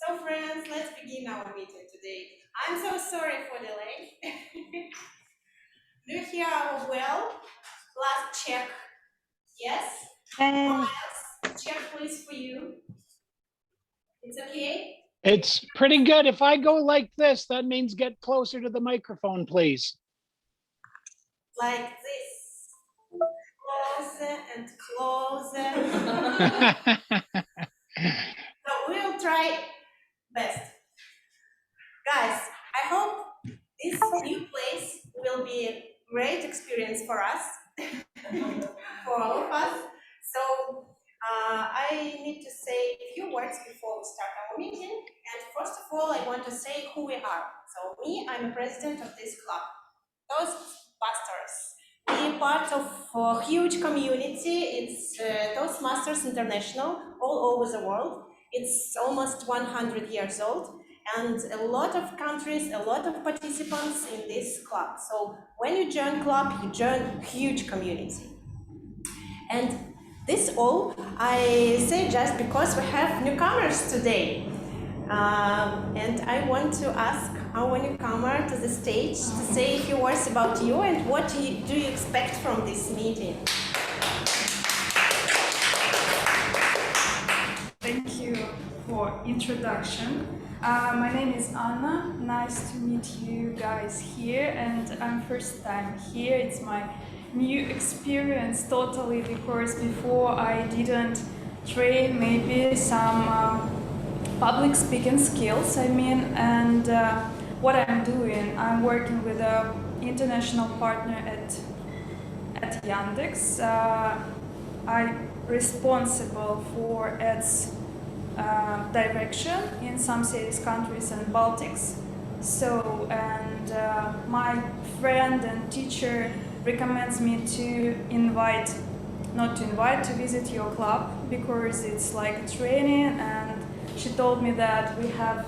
So friends, let's begin our meeting today. I'm so sorry for delay. Do you hear our well? Last check. Yes? Miles, check please for you. It's okay? It's pretty good. If I go like this, that means get closer to the microphone, please. Like this. Closer and closer. So we'll try best. Guys, I hope this new place will be a great experience for us, for all of us. So I need to say a few words before we start our meeting. And first of all, I want to say who we are. So me, I'm a president of this club, Toastbusters. We're part of a huge community. It's Toastmasters International all over the world. It's almost 100 years old. And a lot of countries, a lot of participants in this club. So when you join club, you join a huge community. And this all I say just because we have newcomers today. And I want to ask our newcomer to the stage to say a few words about you and what do you expect from this meeting. Thank you for introduction. My name is Anna. Nice to meet you guys here, and I'm first time here. It's my new experience totally, because before I didn't train maybe some public speaking skills, and what I'm doing, I'm working with an international partner at Yandex. I'm responsible for its direction in some cities, countries, and Baltics. So, and my friend and teacher recommends me to visit your club, because it's like a training, and she told me that we have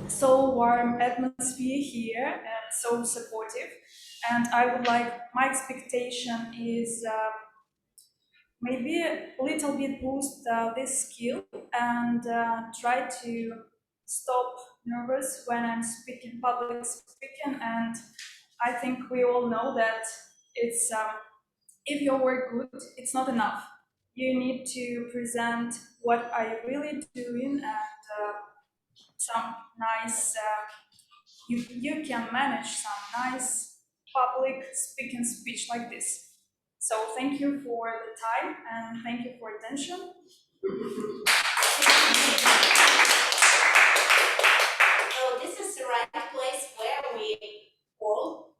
so warm atmosphere here and so supportive, and I would like, my expectation is maybe a little bit boost this skill and try to stop nervous when I'm speaking, public speaking. And I think we all know that it's if you work good, it's not enough. You need to present what are you really doing, and some nice, you can manage some nice public speaking speech like this. So thank you for the time and thank you for attention. So this is the right place where we all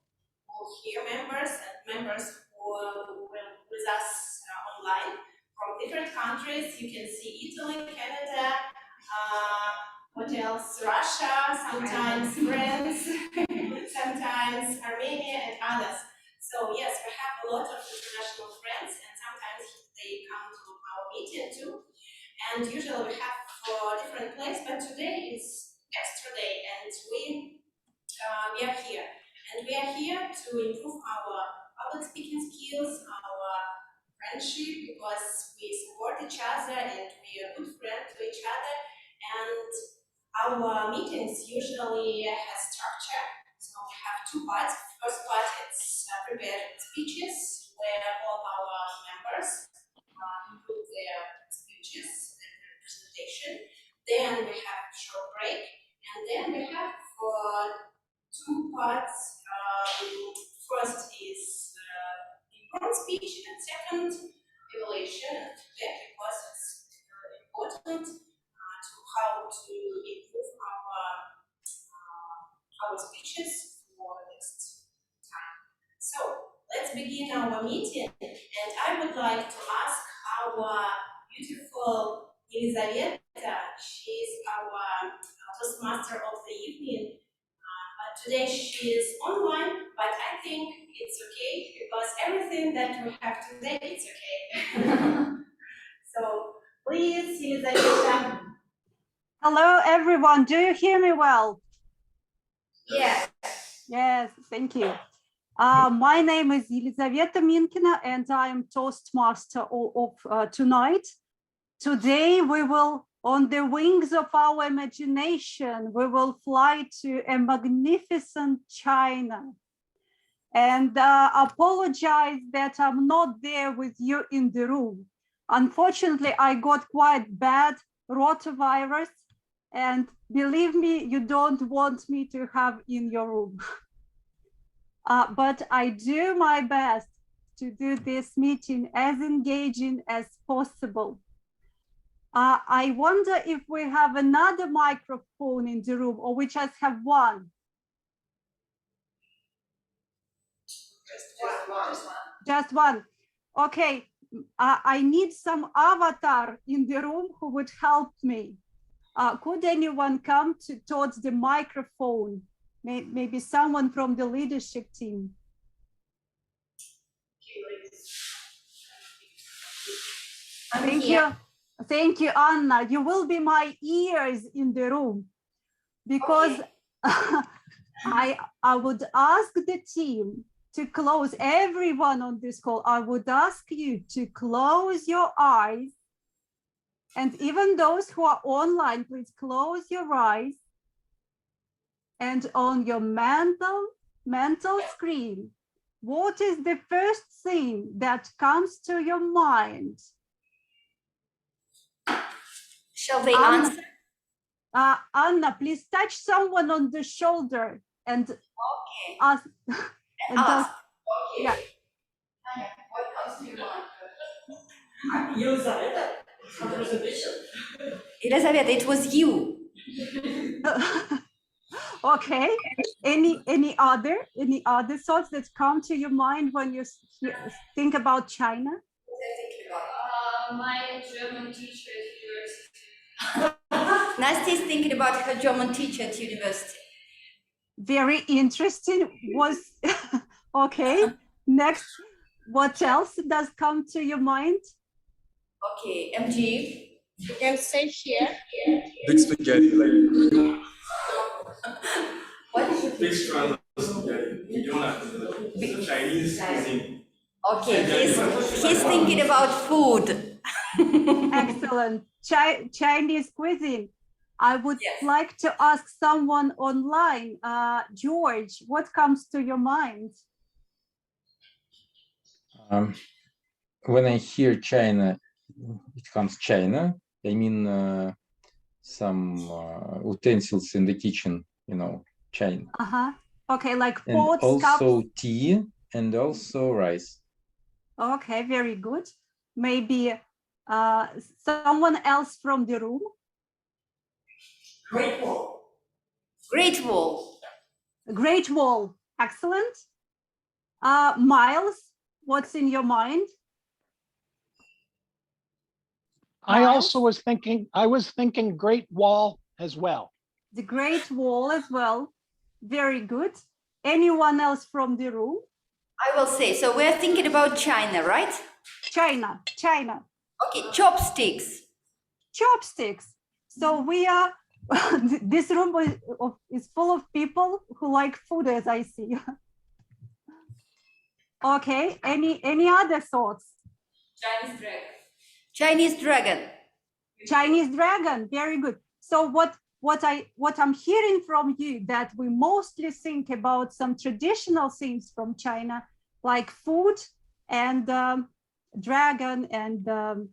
hear members and members who will with us online from different countries. You can see Italy, Canada, what else? Russia, sometimes France, sometimes Armenia and others. So yes, we have a lot of international friends, and sometimes they come to our meeting too. And usually we have different places, but today is extra day, and we are here. And we are here to improve our public speaking skills, our friendship, because we support each other and we are good friends to each other. And our meetings usually have structure. So we have two parts. First part is prepared speeches, where all our members improve their speeches and presentation. Then we have a short break, and then we have two parts. First is important speech, and second, evaluation and feedback, because it's very important to how to improve our speeches for next time. So let's begin our meeting, and I would like to ask our beautiful Elizaveta. She's our Toastmaster of the evening. Today she is online, but I think it's okay, because everything that we have today, it's okay. So please, Elizaveta. Hello, everyone. Do you hear me well? Yes. Yes, thank you. My name is Elizaveta Minkina, and I am Toastmaster of tonight. Today we will On the wings of our imagination, we will fly to a magnificent China. And apologize that I'm not there with you in the room. Unfortunately, I got quite bad rotavirus, and believe me, you don't want me to have in your room. But I do my best to do this meeting as engaging as possible. I wonder if we have another microphone in the room, or we just have one. Just one. Okay, I need some avatar in the room who would help me. Could anyone come towards the microphone? Maybe someone from the leadership team. Thank you. Thank you, Anna. You will be my ears in the room, because okay. I would ask the team to close, everyone on this call, I would ask you to close your eyes. And even those who are online, please close your eyes. And on your mental screen, what is the first thing that comes to your mind? Shall they answer? Anna, please touch someone on the shoulder and ask. And ask. Okay. Yeah. What comes to your mind? Elizabeth, it was you. Okay. Any other thoughts that come to your mind when you think about China? My German teacher at university. Nastya is thinking about her German teacher at university. Very interesting. Was okay. Next, what else does come to your mind? Okay, MG. You can say here. Big spaghetti, like. What is it? Big strong spaghetti. You don't have to. Chinese cuisine. Okay, he's thinking about food. Excellent. Chinese cuisine. I would like to ask someone online, George, what comes to your mind? When I hear China, it comes China. I mean some utensils in the kitchen, you know, China. Okay, like and pots, also cups. Tea and also rice. Okay, very good. Maybe someone else from the room. Great Wall. Great Wall. Great Wall. Excellent. Miles, what's in your mind? I also was thinking Great Wall as well. The Great Wall as well. Very good. Anyone else from the room? I will say, so we're thinking about China, right? China. Okay, chopsticks. Chopsticks. So we are, this room is full of people who like food, as I see. Okay, any other thoughts? Chinese dragon. Chinese dragon. Chinese dragon, very good. So what I'm hearing from you, that we mostly think about some traditional things from China, like food and dragon and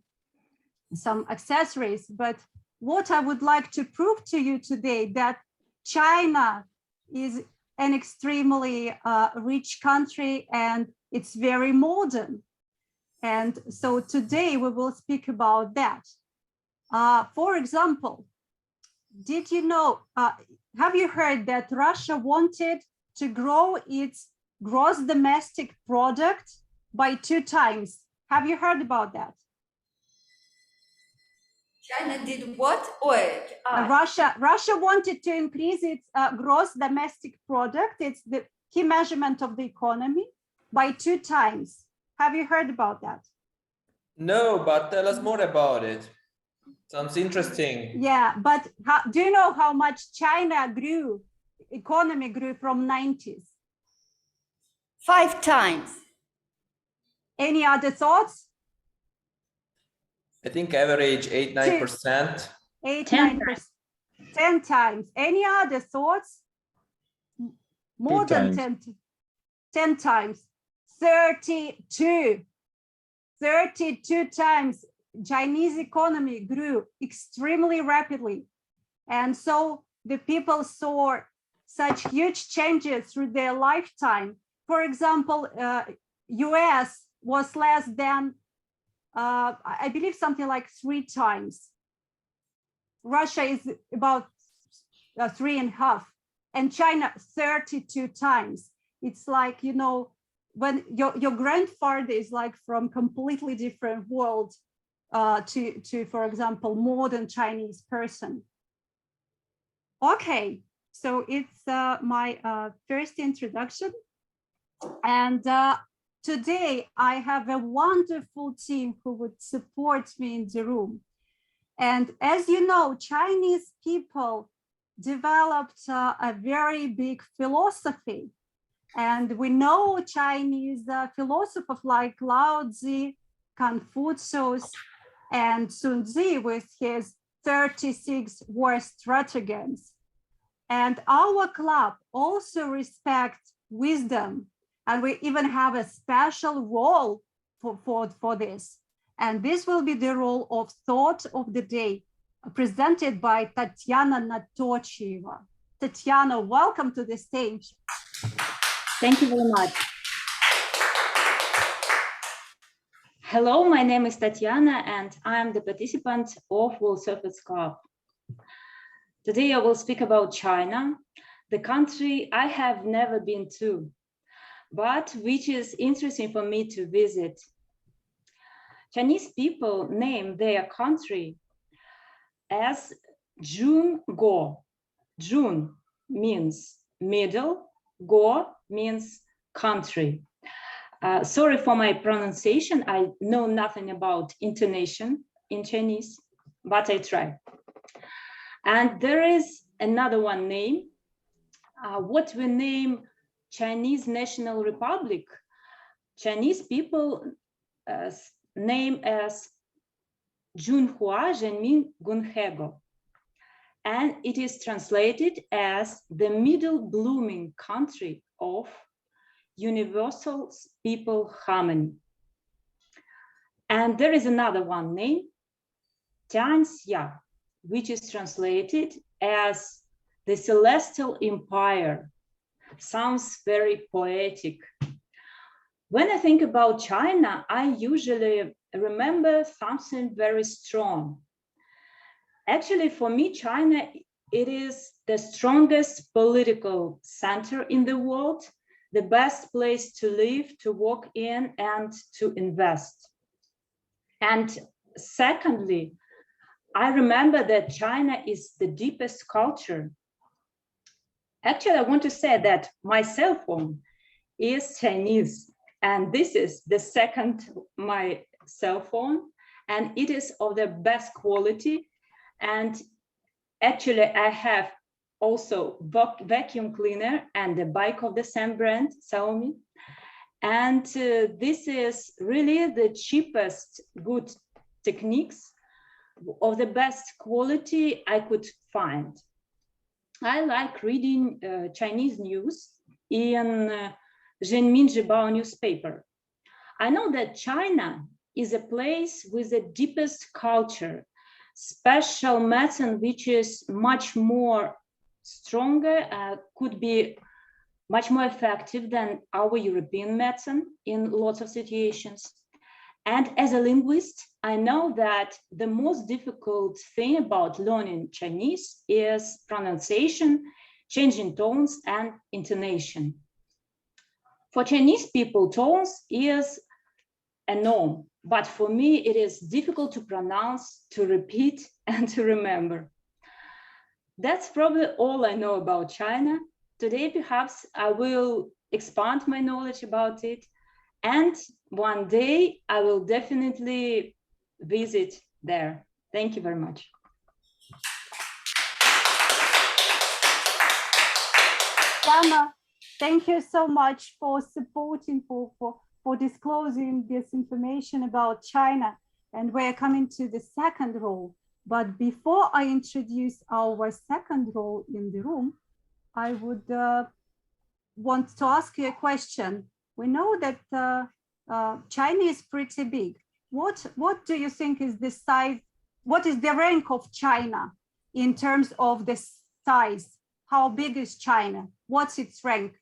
some accessories. But what I would like to prove to you today, that China is an extremely rich country and it's very modern. And so today we will speak about that. For example, did you know, have you heard that Russia wanted to grow its gross domestic product by 2 times? Have you heard about that? China did what? Russia wanted to increase its gross domestic product. It's the key measurement of the economy, by 2 times. Have you heard about that? No, but tell us more about it. Sounds interesting. Yeah, but do you know how much China economy grew from 90s? 5 times. Any other thoughts? I think average 8-9%. 8, 10 9%. 10 times. Any other thoughts? More than 10 times. 32. 32 times. Chinese economy grew extremely rapidly. And so the people saw such huge changes through their lifetime. For example, US was less than, I believe something like 3 times. Russia is about 3.5, and China 32 times. It's like, you know, when your grandfather is like from completely different world to, for example, modern Chinese person. Okay, so it's my first introduction. And today I have a wonderful team who would support me in the room. And as you know, Chinese people developed a very big philosophy. And we know Chinese philosophers like Lao Tzu, Confucius, and Sun Tzu with his 36 war stratagems. And our club also respects wisdom. And we even have a special role for this. And this will be the role of thought of the day, presented by Tatiana Natocheva. Tatiana, welcome to the stage. Thank you very much. Hello, my name is Tatiana, and I am the participant of World Surface Club. Today I will speak about China, the country I have never been to, but which is interesting for me to visit. Chinese people name their country as Jun Go. Jun means middle, Go means country. Sorry for my pronunciation. I know nothing about intonation in Chinese, but I try. And there is another one name, what we name Chinese National Republic. Chinese people name as Junhua Zhenmin Gunhego. And it is translated as the middle blooming country of universal people harmony. And there is another one name, Tianxia, which is translated as the celestial empire. Sounds very poetic. When I think about China, I usually remember something very strong. Actually, for me, China, it is the strongest political center in the world, the best place to live, to work in, and to invest. And secondly, I remember that China is the deepest culture. Actually, I want to say that my cell phone is Chinese, and this is the second my cell phone, and it is of the best quality. And actually, I have also vacuum cleaner and the bike of the same brand, Xiaomi. And this is really the cheapest good techniques of the best quality I could find. I like reading Chinese news in Zhenmin Zhibao newspaper. I know that China is a place with the deepest culture, special medicine, which is much more stronger, could be much more effective than our European medicine in lots of situations. And as a linguist, I know that the most difficult thing about learning Chinese is pronunciation, changing tones, and intonation. For Chinese people, tones is a norm, but for me, it is difficult to pronounce, to repeat, and to remember. That's probably all I know about China. Today, perhaps I will expand my knowledge about it. And one day I will definitely visit there. Thank you very much. Anna, thank you so much for supporting, for disclosing this information about China. And we're coming to the second role. But before I introduce our second role in the room, I would want to ask you a question. We know that China is pretty big. What do you think is the size? What is the rank of China in terms of the size? How big is China? What's its rank?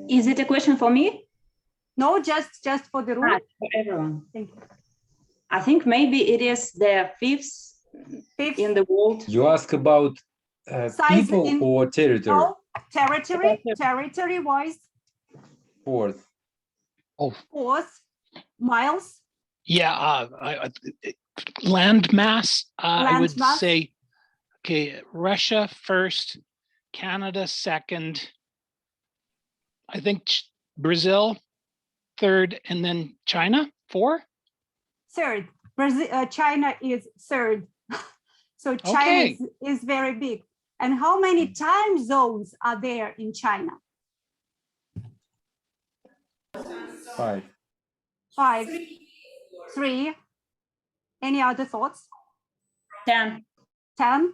Is it a question for me? No, just for the room. For everyone. Thank you. I think maybe it is the fifth in the world. You ask about people or territory? No, territory-wise. Fourth. Oh, Fourth. Miles. yeah. Land mass. I would mass. say, okay, Russia first, Canada second. I think Brazil third, and then China four. Third. Brazil, China is third. So China is very big. And how many time zones are there in China? 5. 5. 3. Any other thoughts? 10. 10.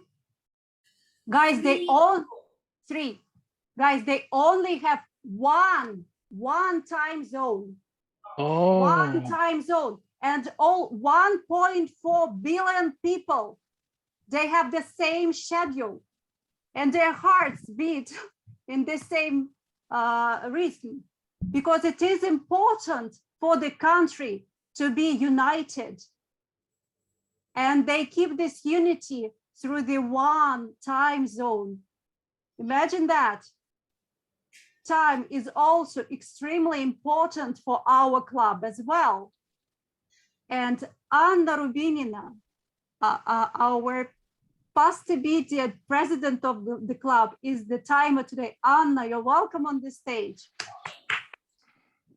Guys, they all 3. Guys, they only have one time zone. Oh. One time zone. And all 1.4 billion people, they have the same schedule and their hearts beat in the same rhythm, because it is important for the country to be united. And they keep this unity through the one time zone. Imagine that. Time is also extremely important for our club as well. And Anna Rubinina, our past immediate president of the club, is the timer today. Anna, you're welcome on the stage.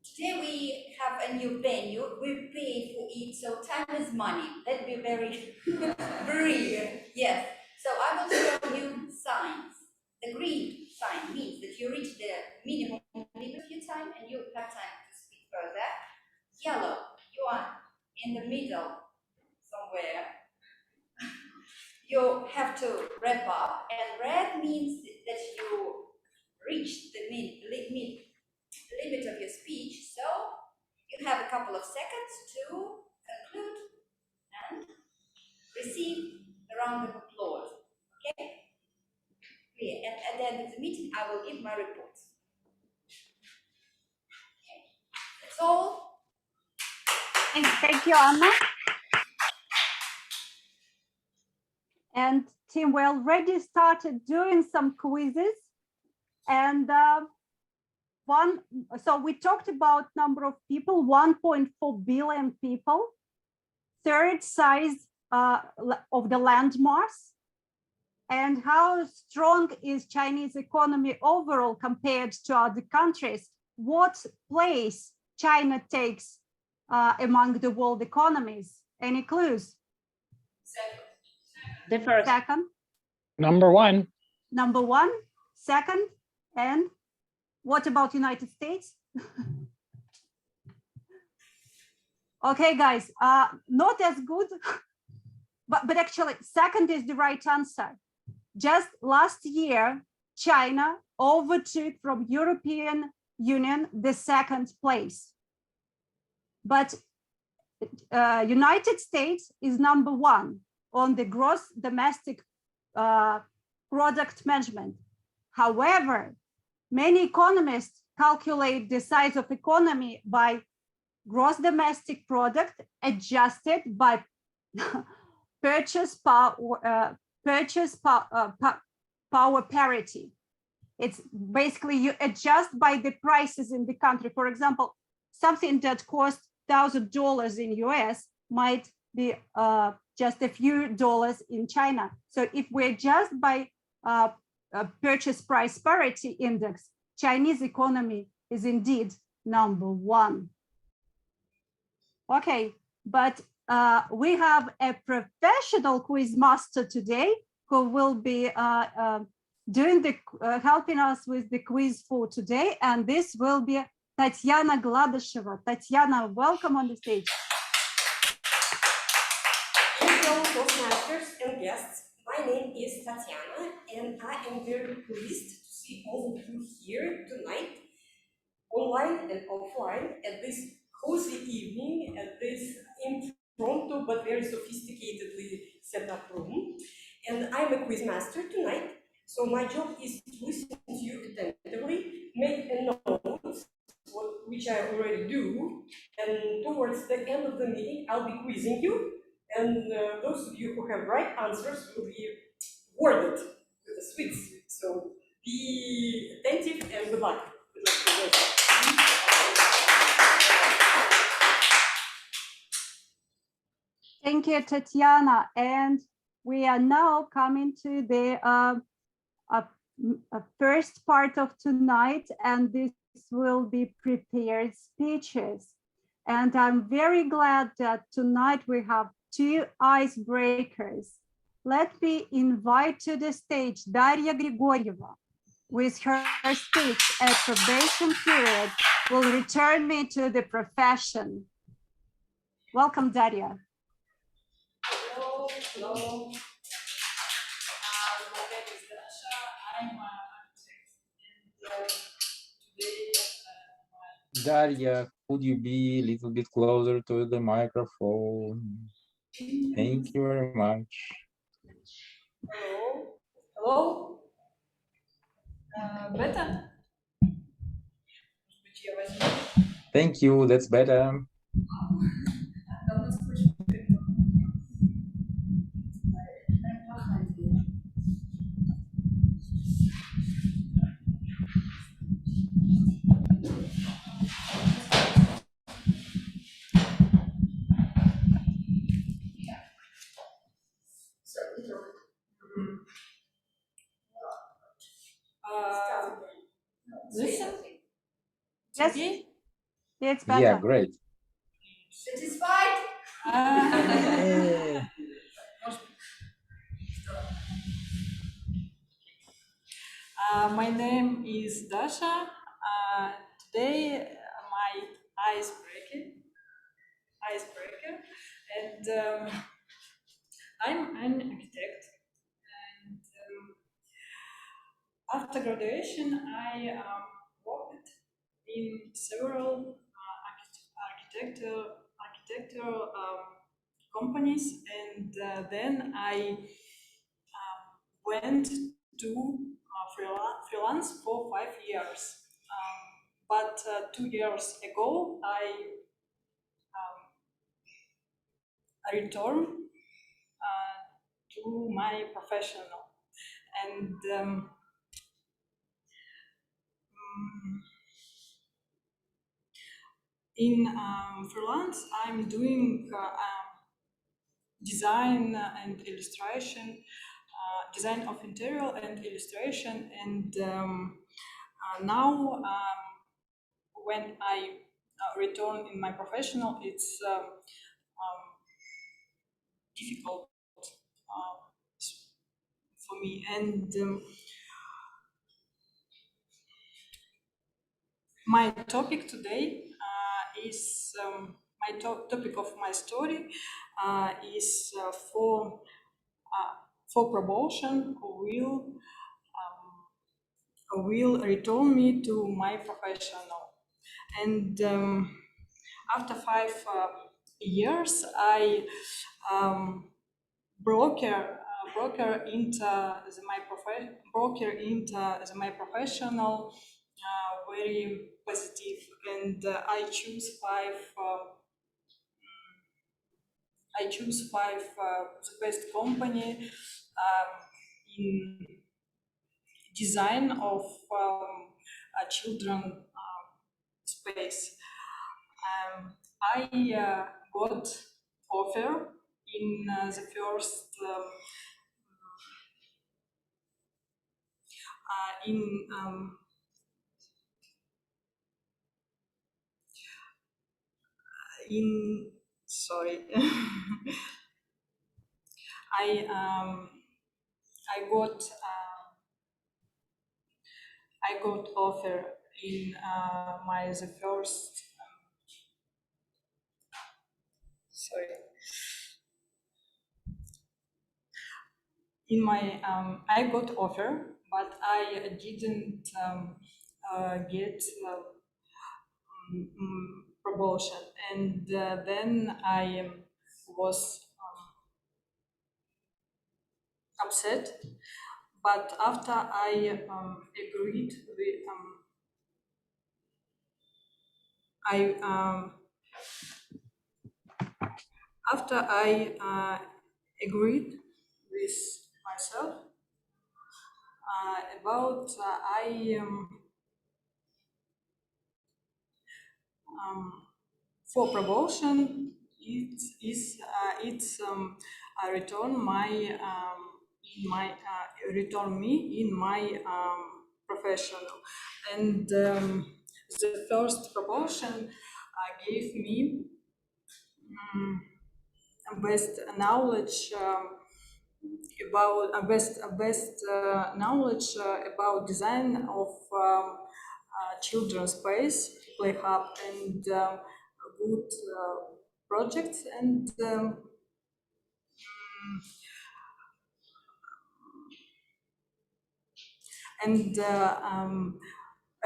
Today we have a new venue. We pay for it, so time is money. Let's be very real. Yes. So I will show you signs. The green sign means that you reach the minimum limit of your time and you have time to speak further. Yellow, you are in the middle somewhere. You have to wrap up, and red means that you reach the limit of your speech, so you have a couple of seconds to conclude and receive a round of applause. Okay? Yeah, and at the end of the meeting, I will give my reports. Okay. That's all. Thank you, Anna. And Tim, we already started doing some quizzes, and so we talked about number of people, 1.4 billion people, third size of the landmass, and how strong is Chinese economy overall compared to other countries? What place China takes among the world economies? Any clues? The first. Second. Number 1. Number 1, second, and what about United States? Okay, guys, not as good, but actually second is the right answer. Just last year, China overtook from European Union the second place. But United States is number 1 on the gross domestic product measurement. However, many economists calculate the size of economy by gross domestic product adjusted by purchase power parity. It's basically you adjust by the prices in the country. For example, something that costs $1,000 in US might be just a few dollars in China. So if we adjust by purchase price parity index, Chinese economy is indeed number 1. Okay, but we have a professional quiz master today who will be doing the helping us with the quiz for today, and this will be Tatiana Gladышeva. Tatiana, welcome on the stage. Hello, Toastmasters and guests. My name is Tatiana, and I am very pleased to see all of you here tonight, online and offline, at this cozy evening, at this impromptu but very sophisticatedly set up room. And I'm a quiz master tonight, so my job is to listen to you attentively, make a note, which I already do, and towards the end of the meeting, I'll be quizzing you. And those of you who have right answers will be awarded with a sweet. So be attentive and good luck. Good luck to you. Thank you, Tatiana. And we are now coming to the first part of tonight, and this will be prepared speeches. And I'm very glad that tonight we have two icebreakers. Let me invite to the stage Daria Grigorieva with her speech at probation period will return me to the profession. Welcome, Daria. Hello, hello. My name is Dasha. I'm an architect. And today, Daria, could you be a little bit closer to the microphone? Thank you very much. hello. Hello. Better? Thank you, that's better. Listen. Yes, Okay. it's better. Yeah, great. Satisfied? Hey. My name is Dasha. Today, my icebreaker, and I'm an architect. And after graduation, I worked in several architectural companies, and then I went to freelance for 5 years. But 2 years ago, I returned to my professional, and in freelance, I'm doing design and illustration, design of interior and illustration, and now when I return in my professional, it's difficult for me. And my topic today is my topic of my story is for promotion will return me to my professional. And after 5 years, I broker into my professional very positive, and I choose five the best company in design of children space. I got offer in the first sorry. I got offer in my the first sorry in my I got offer, but I didn't get promotion, and then I was upset. But after I agreed with after I agreed with myself about for promotion, it's return my in my return me in my professional, and the first promotion gave me best knowledge about best knowledge about design of children's space, play hub, and good projects, and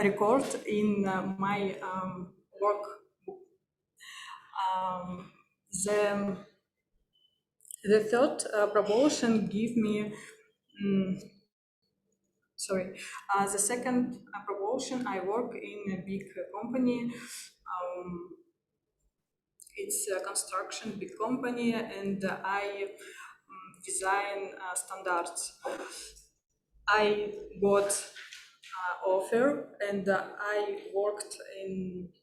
record in my work. The the third promotion give me the second promotion. I work in a big company. It's a construction big company, and I design standards. I got offer, and I worked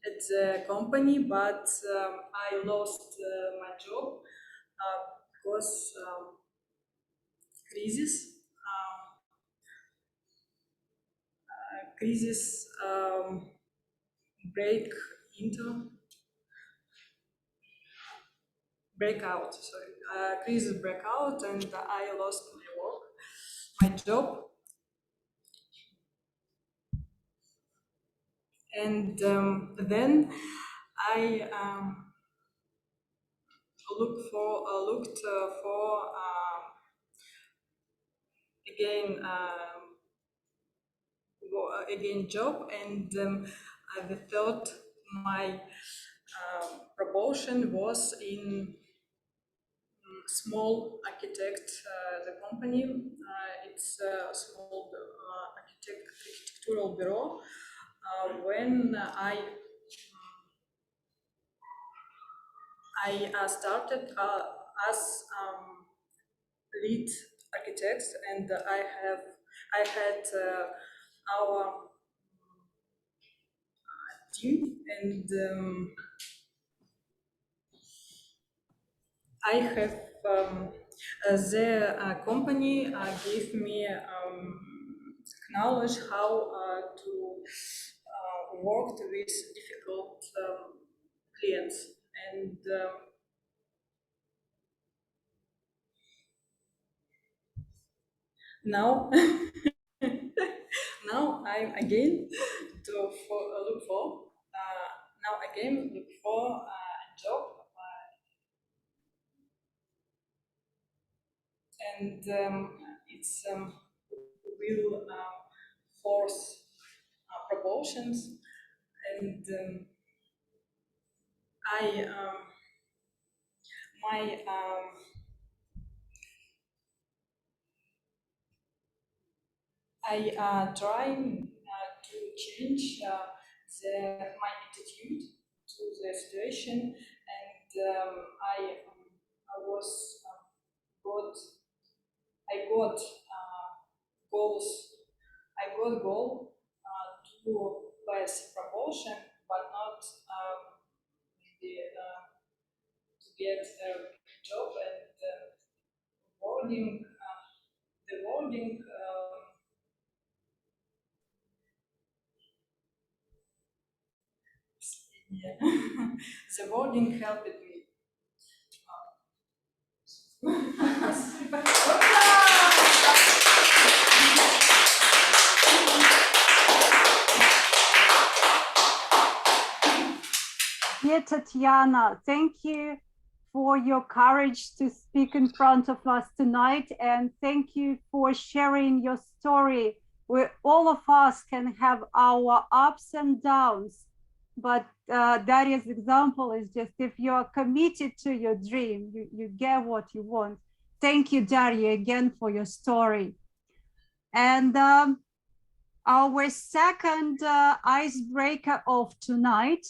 at the company, but I lost my job because crisis. Crisis break into breakout. Sorry, crisis breakout, and I lost my work, my job, and then I looked for again again job, and I thought my promotion was in small architect the company. It's a small architectural bureau. When I started as lead architect, and I had our team, and I have the company gave me knowledge how to work with difficult clients, and now now I'm again look for a job, and it's will force promotions, and I my I trying to change my attitude to the situation, and I was got I got goals. I got goal to pass promotion, but not maybe to get a job, and wording the wording. Yeah. The wording helped me. Dear Tatiana, thank you for your courage to speak in front of us tonight, and thank you for sharing your story, where all of us can have our ups and downs. But Daria's example is just, if you're committed to your dream, you get what you want. Thank you, Daria, again for your story. And our second icebreaker of tonight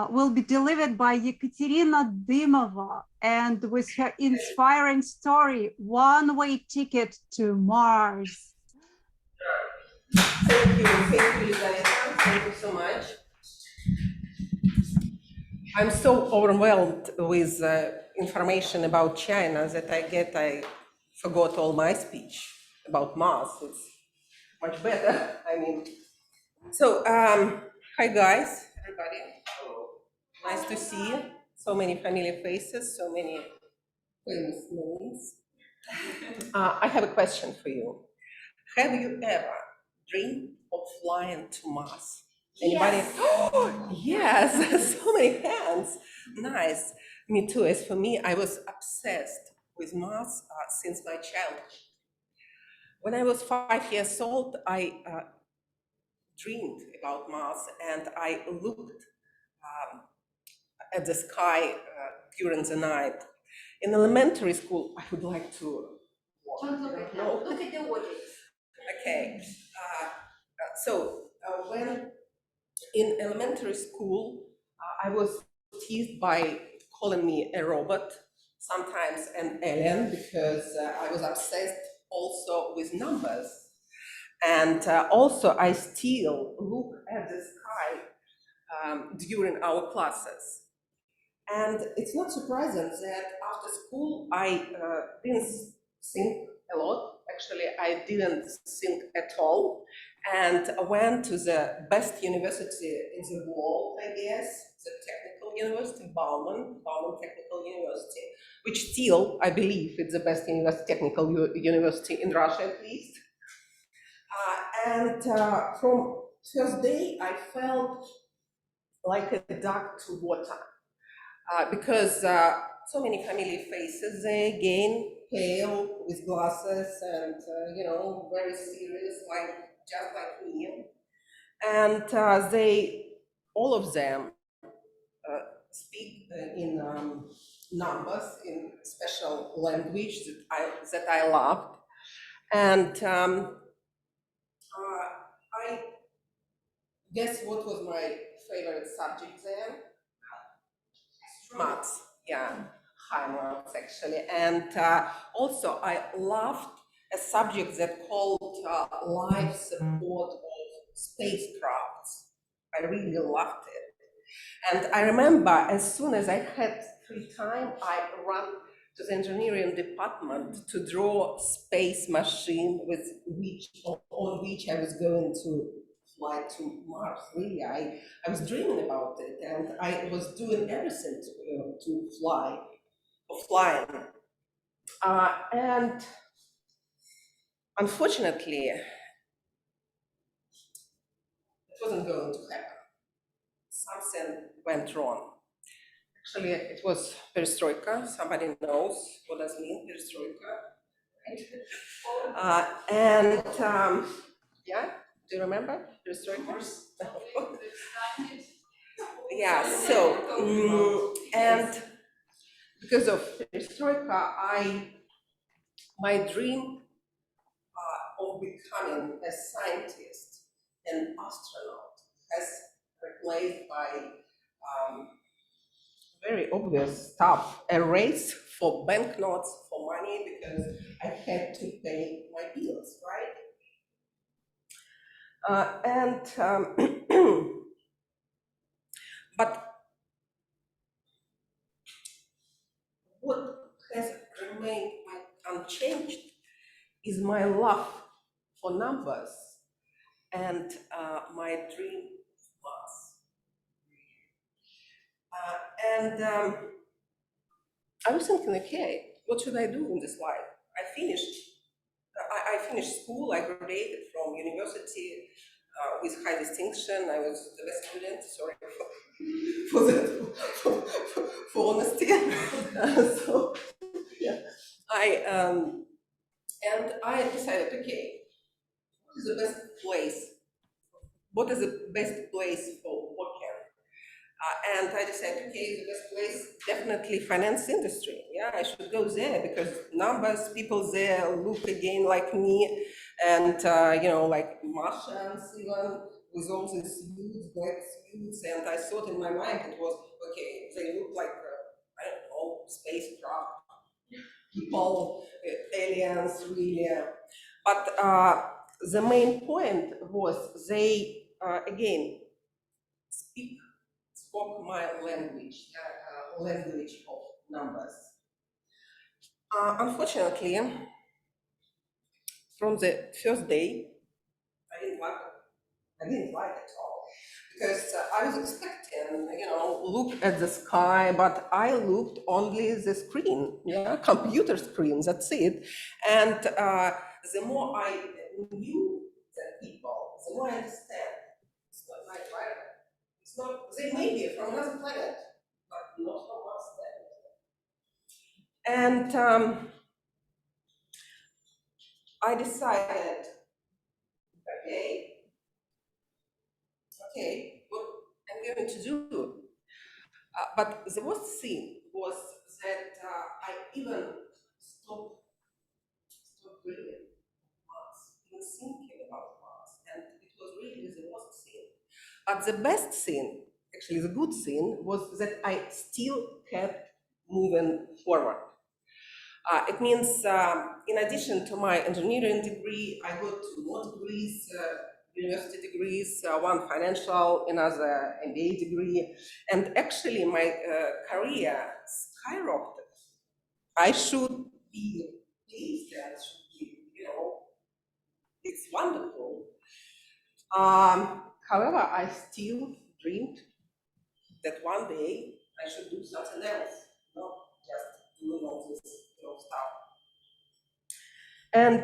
will be delivered by Yekaterina Dymova, and with her inspiring story, One-Way Ticket to Mars. Thank you, Elizabeth. Thank you so much. I'm so overwhelmed with information about China that I forgot all my speech about Mars. It's much better. I mean, so hi guys, everybody. Nice to see you. So many familiar faces, so many famous names. I have a question for you. Have you ever dreamed of flying to Mars? Anybody? Yes. Oh, yes, so many hands. Nice. Me too. As for me, I was obsessed with Mars since my childhood. When I was 5 years old, I dreamed about Mars, and I looked at the sky during the night. In elementary school, I would like to Don't look at that. Look at the audience. Okay. So when in elementary school, I was teased by calling me a robot, sometimes an alien, because I was obsessed also with numbers. And also I still look at the sky during our classes. And it's not surprising that after school, I didn't think a lot. Actually, I didn't think at all. And I went to the best university in the world, I guess, the technical university, Bauman Technical University, which still, I believe, is the best technical university in Russia, at least. And from first day, I felt like a duck to water. Because so many familiar faces, they again pale with glasses and very serious, just like me. And they, all of them, speak in numbers, in special language that I loved. And I guess what was my favorite subject then? Maths, yeah, high maths actually. And also I loved a subject that called life support of spacecrafts. I really loved it. And I remember as soon as I had free time, I ran to the engineering department to draw space machine on which I was going to fly to Mars. Really, I was dreaming about it, and I was doing everything to fly, for flying. And unfortunately, it wasn't going to happen. Something went wrong. Actually, it was perestroika. Somebody knows what does mean perestroika, right? Yeah, do you remember perestroika? Yeah. So and because of perestroika, my dream of becoming a scientist, an astronaut, has replaced by very obvious stuff, a race for banknotes, for money, because I had to pay my bills, right? But what has remained unchanged is my love for numbers and my dream of Mars. And I was thinking, okay, what should I do in this life? I finished school, I graduated from university with high distinction. I was the best student, sorry for that, for honesty. So yeah, I decided, okay, what is the best place? What is the best place for working? And I decided, okay, the best place, definitely finance industry. Yeah, I should go there because numbers, people there look again like me, and you know, like Martians even with all these suits, black suits. And I thought in my mind it was okay. They look like I don't know, spacecraft people, aliens, really. But the main point was they again spoke my language, language of numbers. Unfortunately, from the first day, I didn't like it. I didn't like it at all because I was expecting, you know, look at the sky, but I looked only the screen, yeah, computer screen. That's it. And the more I knew the people, the more I understand. It's not my planet. It's not. They may be from another planet, but not from us. And I decided, okay, what I'm going to do. But the worst thing was that I even stopped reading Mars, even thinking about Mars, and it was really the worst thing. But the best thing, actually the good thing, was that I still kept moving forward. It means, in addition to my engineering degree, I got two more degrees, university degrees, one financial, another MBA degree, and actually my career skyrocketed. I should be pleased and should be, you know, it's wonderful. However, I still dreamed that one day I should do something else, not just doing all this, you know, stuff. And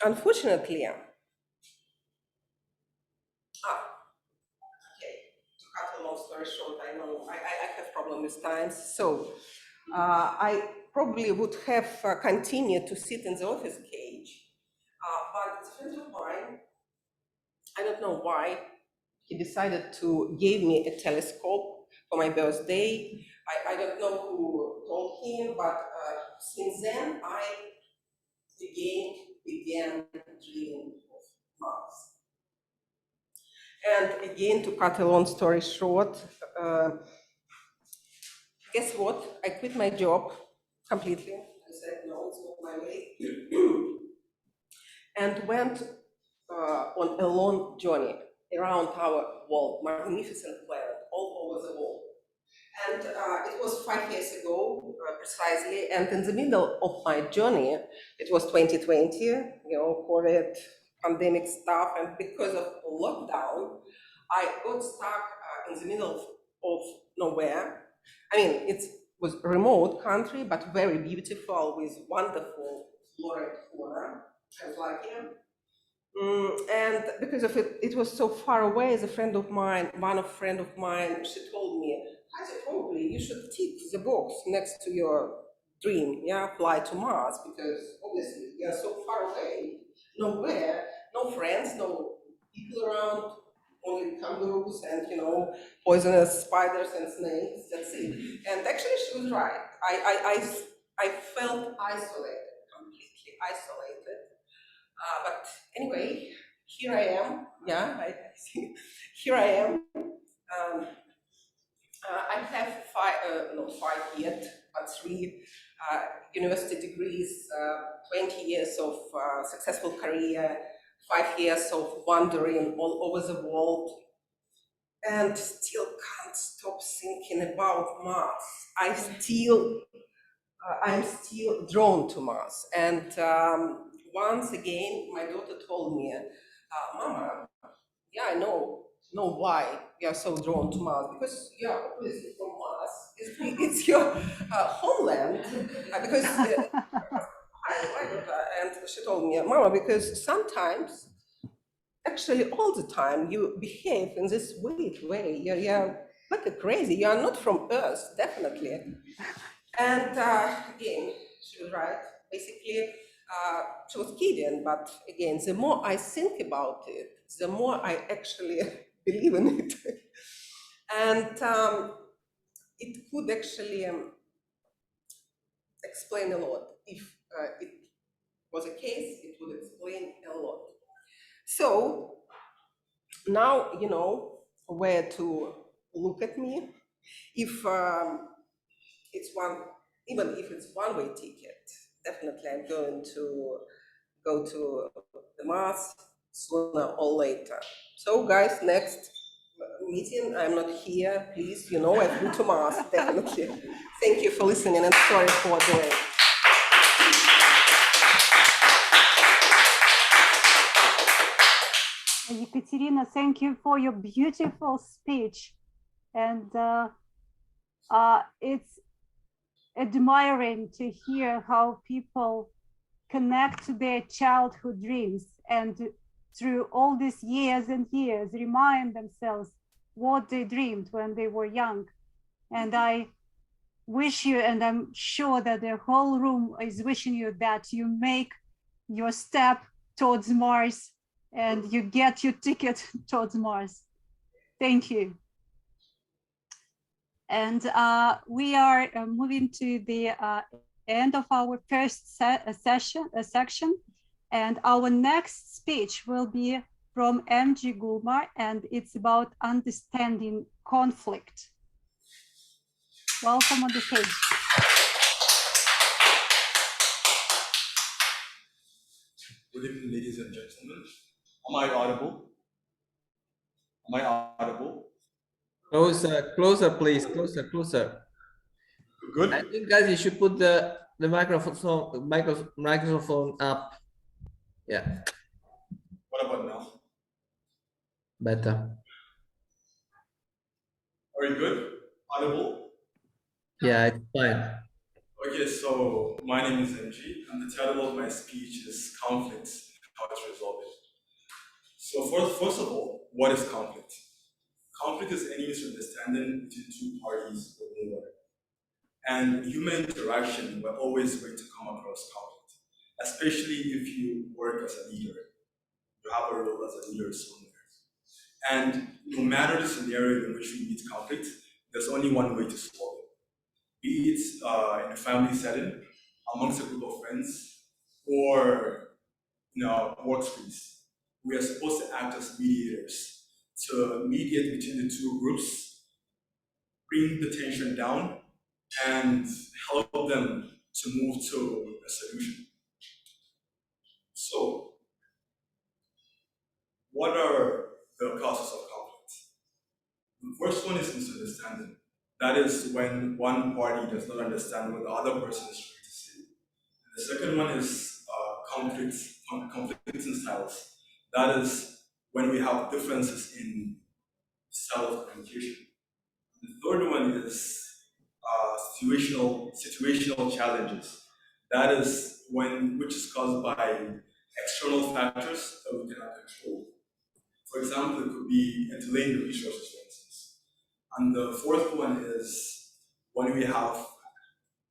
unfortunately, okay, to cut a long story short, I know I have problem with times, so I probably would have continued to sit in the office cage, but a friend of mine, I don't know why, he decided to give me a telescope for my birthday. I don't know who told him, but since then I began dreaming of Mars. And again, to cut a long story short, guess what? I quit my job completely. I said, no, it's not my way. And went on a long journey around our world, magnificent planet, all over the world. And it was 5 years ago, precisely, and in the middle of my journey, it was 2020, you know, COVID, pandemic stuff, and because of lockdown, I got stuck in the middle of nowhere. I mean, it was a remote country, but very beautiful, with wonderful flora and fauna. I was like, yeah. And because of it, it was so far away. As a friend of mine, friend of mine, she told me, I said, probably you should tick the box next to your dream, yeah, fly to Mars, because obviously you're so far away, nowhere, no friends, no people around, only kangaroos and, you know, poisonous spiders and snakes, that's it. And actually she was right. I felt isolated, completely isolated. But anyway, here I am. Yeah, here I am. I have not five yet, but three university degrees, 20 years of successful career, 5 years of wandering all over the world, and still can't stop thinking about Mars. I'm still drawn to Mars. And once again, my daughter told me, Mama, yeah, I know why you are so drawn to Mars, because you are obviously from Mars. It's your homeland. Because and she told me, Mama, because sometimes actually all the time you behave in this weird way. You're like a crazy. You are not from Earth, definitely. And again, she was right. Basically, she was kidding, but again, the more I think about it, the more I actually believe in it. And it could actually explain a lot. If it was a case, it would explain a lot. So now you know where to look at me. If it's one, even if it's one-way ticket, definitely I'm going to go to the Mars sooner or later. So guys, next meeting, I'm not here, please, you know, I flew to Mars, definitely. Thank you for listening and sorry for the delay. Ekaterina, thank you for your beautiful speech. And it's admiring to hear how people connect to their childhood dreams and through all these years and years remind themselves what they dreamed when they were young. And I wish you, and I'm sure that the whole room is wishing you, that you make your step towards Mars and you get your ticket towards Mars. Thank you. And we are moving to the end of our first section. And our next speech will be from MG Gulmar, and it's about understanding conflict. Welcome on the stage. Good evening, ladies and gentlemen. Am I audible? Am I audible? Closer, closer, please. Closer, closer. Good. I think, guys, you should put the microphone up. Yeah. What about now? Better. Are you good? Audible? Yeah, it's fine. Okay, so my name is MG, and the title of my speech is Conflict, How to Resolve It. So first of all, what is conflict? Conflict is any misunderstanding between two parties or more. And human interaction, we're always going to come across conflict, especially if you work as a leader. You have a role as a leader somewhere. And no matter the scenario in which we meet conflict, there's only one way to solve it. Be it in a family setting, amongst a group of friends, or in a workspace. We are supposed to act as mediators to mediate between the two groups, bring the tension down, and help them to move to a solution. So, what are the causes of conflict? The first one is misunderstanding. That is when one party does not understand what the other person is trying to say. And the second one is conflicting styles. That is when we have differences in style of communication. The third one is situational challenges. That is which is caused by external factors that we cannot control. For example, it could be a delay in the resources, for instance. And the fourth one is when we have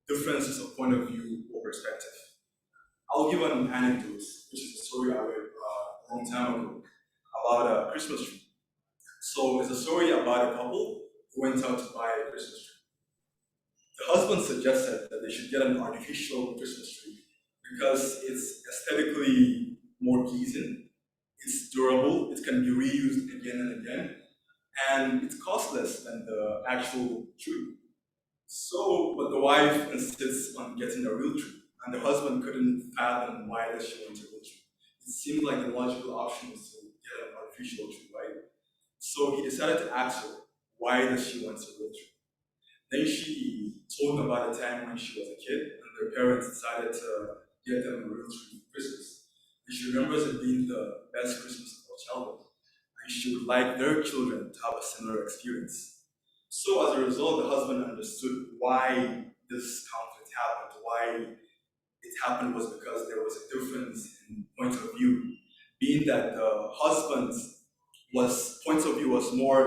differences of point of view or perspective. I'll give an anecdote, which is a story I read a long time ago about a Christmas tree. So it's a story about a couple who went out to buy a Christmas tree. The husband suggested that they should get an artificial Christmas tree because it's aesthetically more pleasing, it's durable, it can be reused again and again, and it's costless than the actual tree. So, but the wife insists on getting a real tree, and the husband couldn't fathom why does she want a real tree. It seemed like the logical option was to get an artificial tree, right? So he decided to ask her, why does she want a real tree? Then she told him about a time when she was a kid and their parents decided to get them a real tree for Christmas. And she remembers it being the best Christmas of her childhood. And she would like their children to have a similar experience. So as a result, the husband understood why this conflict happened. Why it happened was because there was a difference in point of view, being that the husband's point of view was more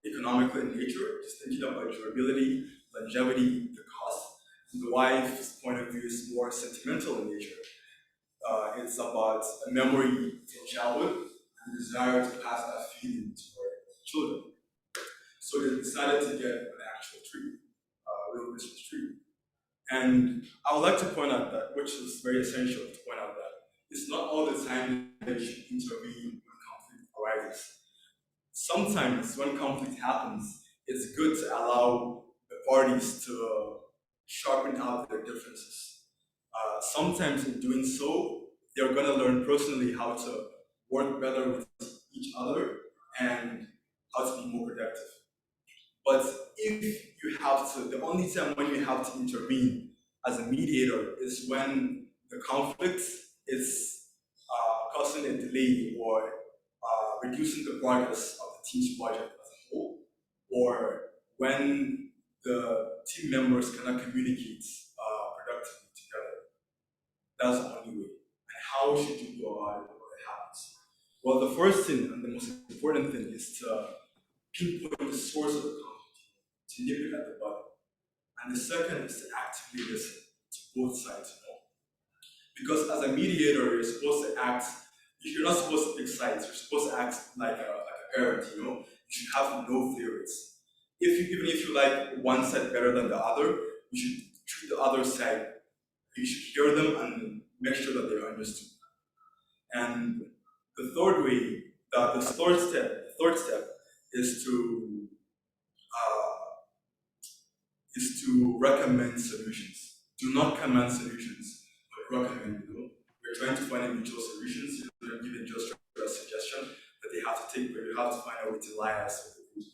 economical in nature, just thinking about durability, longevity, the cost. And the wife's point of view is more sentimental in nature. It's about a memory from childhood and desire to pass that feeling to our children. So they decided to get an actual tree, a real Christmas tree. And I would like to point out that, which is very essential to point out that it's not all the time that you should intervene when conflict arises. Sometimes when conflict happens, it's good to allow the parties to sharpen out their differences. Sometimes in doing so, they're going to learn personally how to work better with each other and how to be more productive. But if you have to, the only time when you have to intervene as a mediator is when the conflict is causing a delay or reducing the progress of the team's project as a whole, or when the team members cannot communicate productively together. That's the only way. And how should you go about it when it happens? Well, the first thing and the most important thing is to pinpoint the source of the conflict, to nip it at the bud. And the second is to actively listen to both sides. Because as a mediator, you're supposed to act, you're not supposed to pick sides, you're supposed to act like a parent, You should have no favorites. Even if you like one side better than the other, you should treat the other side, you should hear them and make sure that they're understood. And the third way, the third step is to recommend solutions. Do not command solutions, but recommend. We're trying to find a mutual solutions. You don't give it just a suggestion that they have to take, but you have to find a way to liaise with the group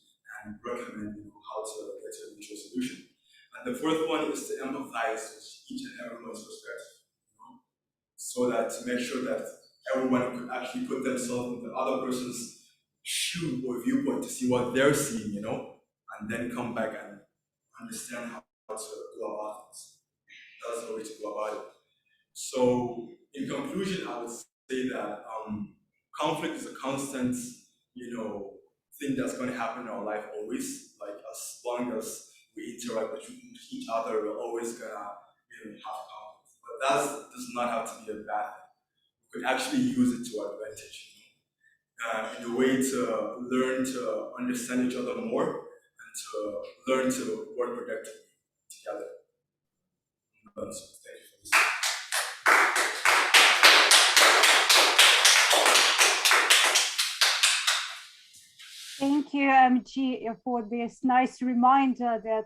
and recommend how to get to a mutual solution. And the fourth one is to empathize with each and everyone's perspective, so that to make sure that everyone could actually put themselves in the other person's shoe or viewpoint to see what they're seeing, and then come back and understand how to go about it. That's the way to go about it. So, in conclusion, I would say that conflict is a constant, thing that's going to happen in our life always. Like as long as we interact with each other, we're always gonna, have conflict. But that does not have to be a bad thing. We could actually use it to our advantage, in a way to learn to understand each other more and to learn to work productively together. So, thank you for listening. Thank you, MG, for this nice reminder that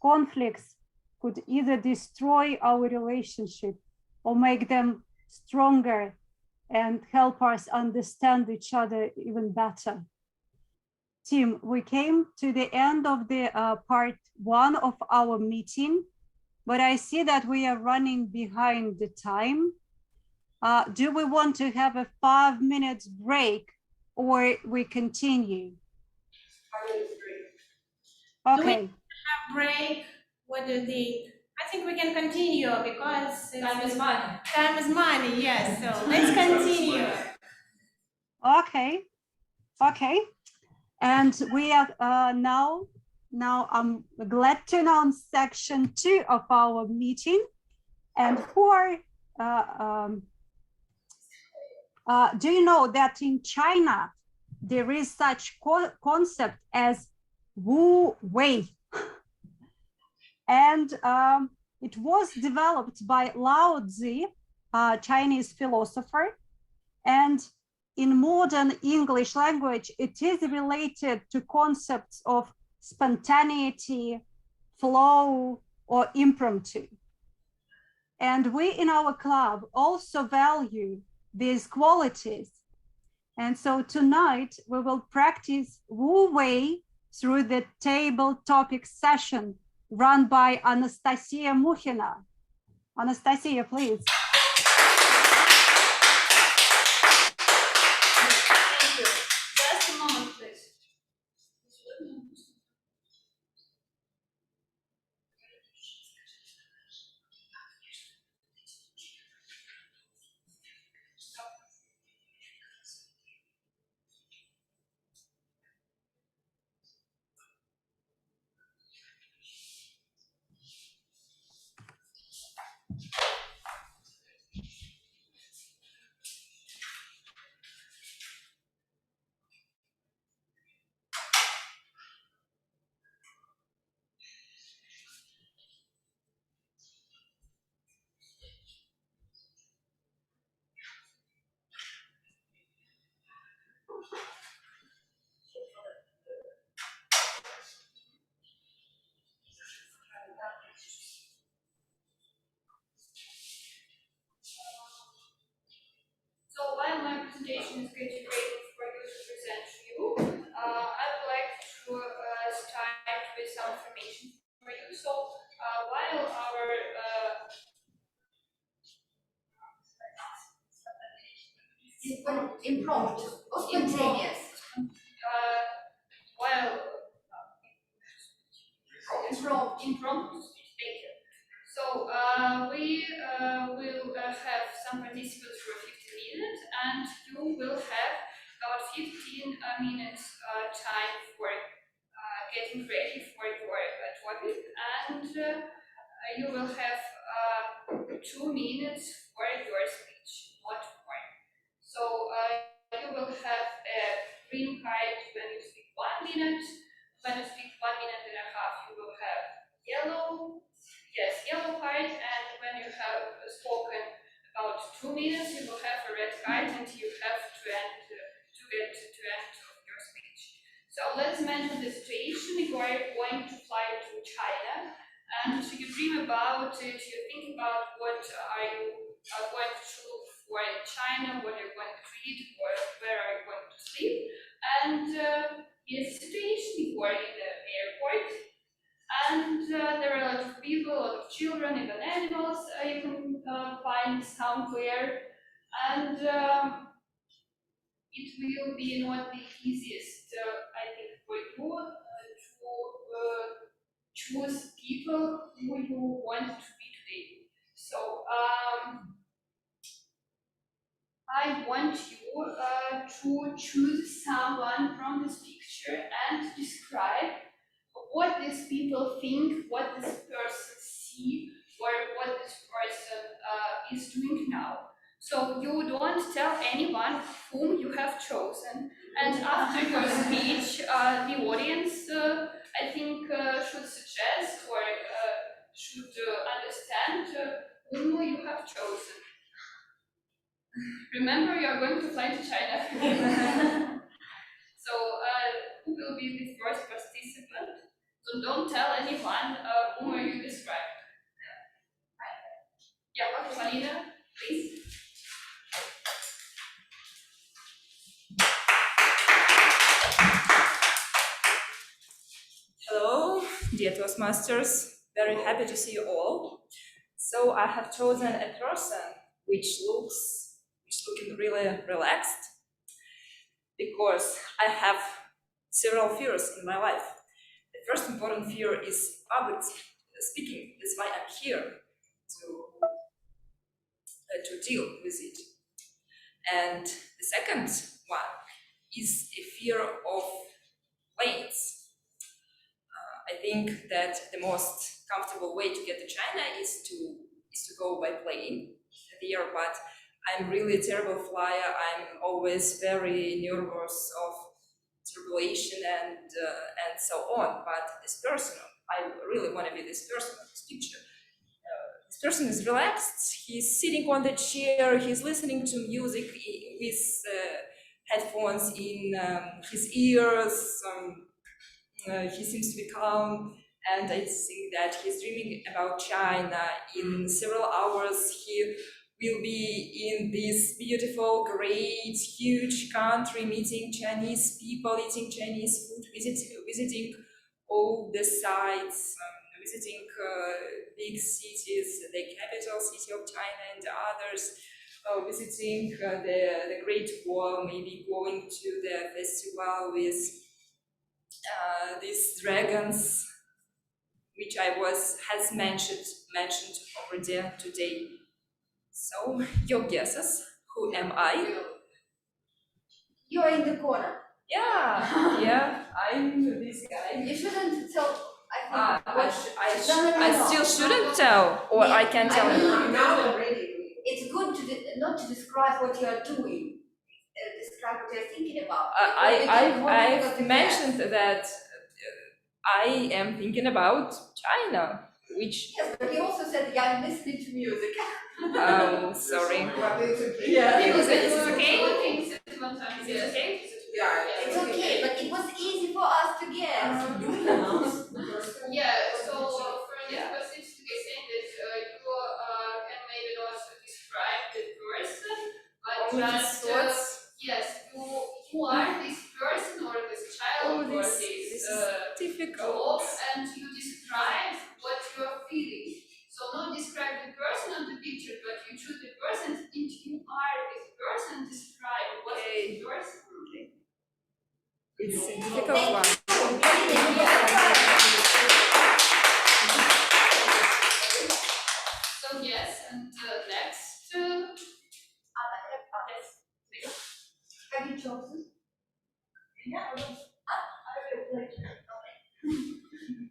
conflicts could either destroy our relationship or make them stronger and help us understand each other even better. Tim, we came to the end of the part one of our meeting, but I see that we are running behind the time. Do we want to have a 5 minutes break or we continue? 5 minutes break. Okay. Do we have break? What do you think? I think we can continue because Time is money. Time is money, yes. So let's continue. Okay. And we are now I'm glad to announce section 2 of our meeting. And do you know that in China, there is such concept as Wu Wei? And it was developed by Lao Tzu, a Chinese philosopher. And in modern English language, it is related to concepts of spontaneity, flow, or impromptu. And we in our club also value these qualities. And so tonight we will practice Wu Wei through the table topic session run by Anastasia Mukhina. Anastasia, please. Thank you. Just a moment, please. presentation is getting ready for you to present to you, I would like to start with some information for you. So while our impromptu or spontaneous. While impromptu speech, thank you. So we will have some participants for 15 minutes, and you will have about 15 minutes time for getting ready for your topic, and you will have 2 minutes for your speech, not more. So you will have a green card when you speak 1 minute. When you speak 1.5 minutes, you will have yellow card, and when you have spoken about 2 minutes, you will have a red card, and you have to end to end of your speech. So let's imagine the situation. You are going to fly to China, and you dream about it. You think about what are you going to look for in China, what you're going to eat, or where are you going to sleep, and in a situation you are in the airport, and there are a lot of people, a lot of children, even animals you can find somewhere, and it will be not the easiest, I think, for you to choose people who you want to be today. So I want you to choose someone from this picture and describe what these people think, what this person see, or what this person is doing now. So you don't tell anyone whom you have chosen, and after your speech, the audience, I think, should suggest or should understand whom you have chosen. Remember, you are going to fly to China. So who will be the first participant? So don't tell anyone whom you described. Yeah, Marina, please. Hello, dear Toastmasters. Very happy to see you all. So I have chosen a person which looking really relaxed, because I have several fears in my life. The first important fear is public speaking. That's why I'm here to deal with it. And the second one is a fear of planes. I think that the most comfortable way to get to China is to go by plane there, but I'm really a terrible flyer. I'm always very nervous of tribulation and so on. But this person, I really want to be this person in this picture. This person is relaxed. He's sitting on the chair. He's listening to music with headphones in his ears. He seems to be calm, and I think that he's dreaming about China. In several hours, he will be in this beautiful, great, huge country, meeting Chinese people, eating Chinese food, visiting all the sites, visiting big cities, the capital city of China and others, visiting the Great Wall, maybe going to the festival with these dragons, which I has mentioned already today. So your guesses? Who am I? You are in the corner. Yeah, yeah, I'm this guy. You shouldn't tell. I still shouldn't tell, or I can tell you. Now already. It's good to not to describe what you are doing. Describe what you're thinking about. I've mentioned that I am thinking about China, which. Yes, but he also said, yeah, I'm listening to music. Oh, sorry. Yeah. Is it okay? Is it okay? Yeah, it's okay, but it was easy for us to guess. Yeah, so for this person to saying that you can maybe not describe the person, but just yes, yours. It's a difficult one. So yes, and next. Yes. Have you chosen? Yeah.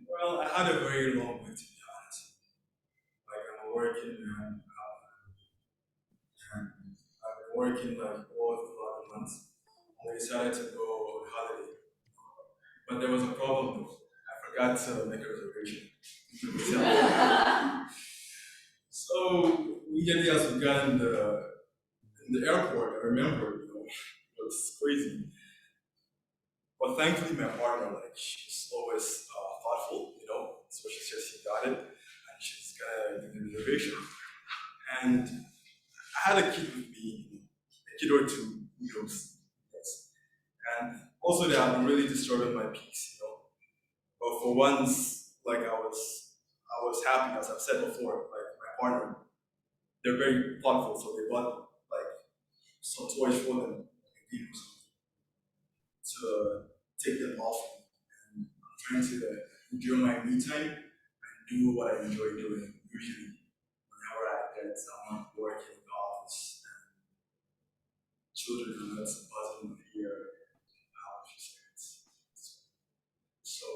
Well, I had a very long week, to be honest. Like I'm working and I've been working like all throughout the month. I decided to go on holiday. But there was a problem though. I forgot to make a reservation. So immediately as we got in the airport, I remember, it was crazy. But thankfully my partner, like she's always thoughtful, so she said she got it and she's gonna do the reservation. And I had a kid with me, a kid or two, yes. And also they have been really disturbing my peace, But for once, like I was happy, as I've said before, like my partner, they're very thoughtful, so they bought like some toys for them, like games, to take them off. And I'm trying to enjoy my me time and do what I enjoy doing. Usually, whenever I get someone working in the office and children are not buzzing in the ear, how she says. So.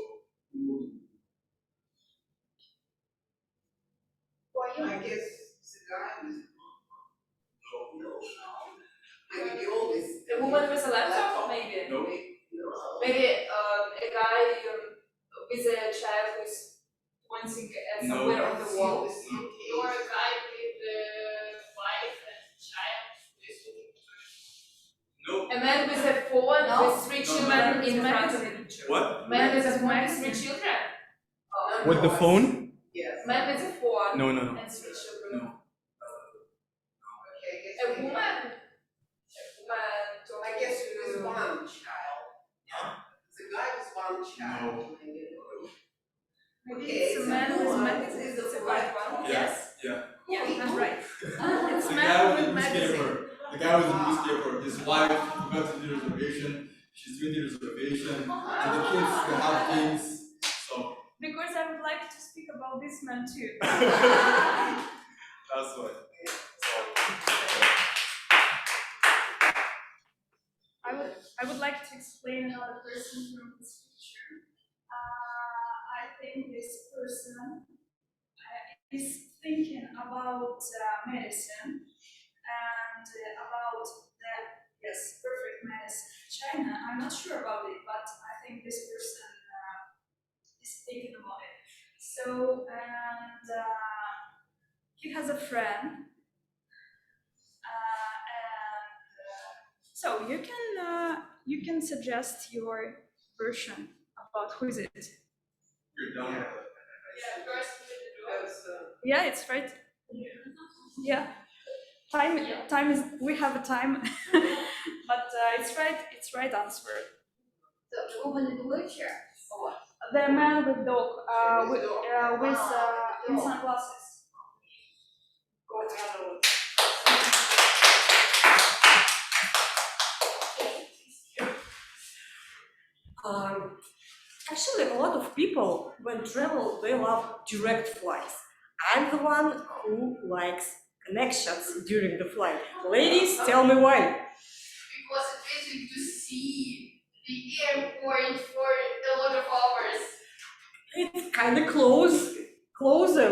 I guess the guy was no. Maybe the oldest. A woman with a laptop, maybe. No. Maybe a guy with a child who's pointing at somewhere on the wall. Or a guy with a wife and child who is looking for. No. A man with a phone with three children in front of him. What? Man with a phone with three children. With the phone? Yes. Man with a phone. No. And three children. No. A woman. I guess it was one child. The guy was one child. Maybe Okay, it's a man with magazine. Is It's the a right white one. one? Yes. Yeah. Yeah, I'm right. It's The a guy man with with the magazine. newspaper. The guy with the newspaper. His wife forgot to do the reservation. She's doing the reservation. And the kids will have games. So. Because I would like to speak about this man too. That's why. I would like to explain another person from this picture. I think this person is thinking about medicine and about the perfect medicine in China. I'm not sure about it, but I think this person is thinking about it. So, and he has a friend. So you can suggest your version about who is it? You're done with it. Yeah, first Yeah, it's right. Yeah, time is. We have a time, but it's right. It's right answer. The woman in the wheelchair, or what? The man with dog with in sunglasses. Actually, a lot of people, when travel, they love direct flights. I'm the one who likes connections during the flight. Ladies, tell me why. Because it's easy to see the airport for a lot of hours. It's kind of closer.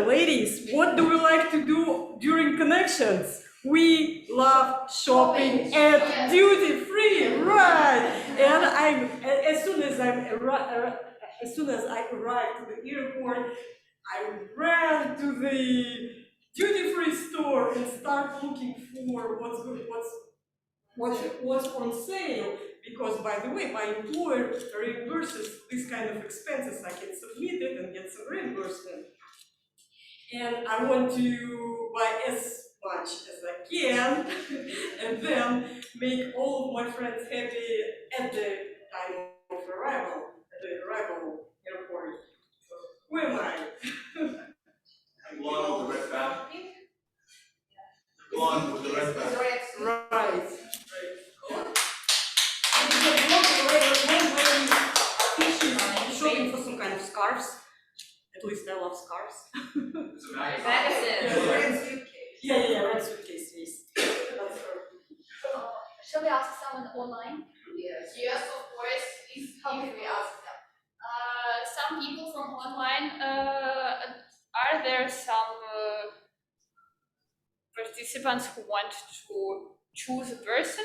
Ladies, what do we like to do during connections? We love shopping at duty free, right? And as soon as I arrive to the airport, I ran to the duty free store and start looking for what's on sale. Because, by the way, my employer reimburses this kind of expenses. I can submit it and get some reimbursement. And I want to buy as much as I can and then make all of my friends happy at the time of arrival, at the arrival airport. Who am I? Blonde with the red band. Blonde with the red band. Right. Please, I love scarves. It's a magazine. Magazine. Red suitcase. Yeah, red suitcase, please. That's her. Shall we ask someone online? Yes, of course. How can we ask them? Some people from online, are there some participants who want to choose a person?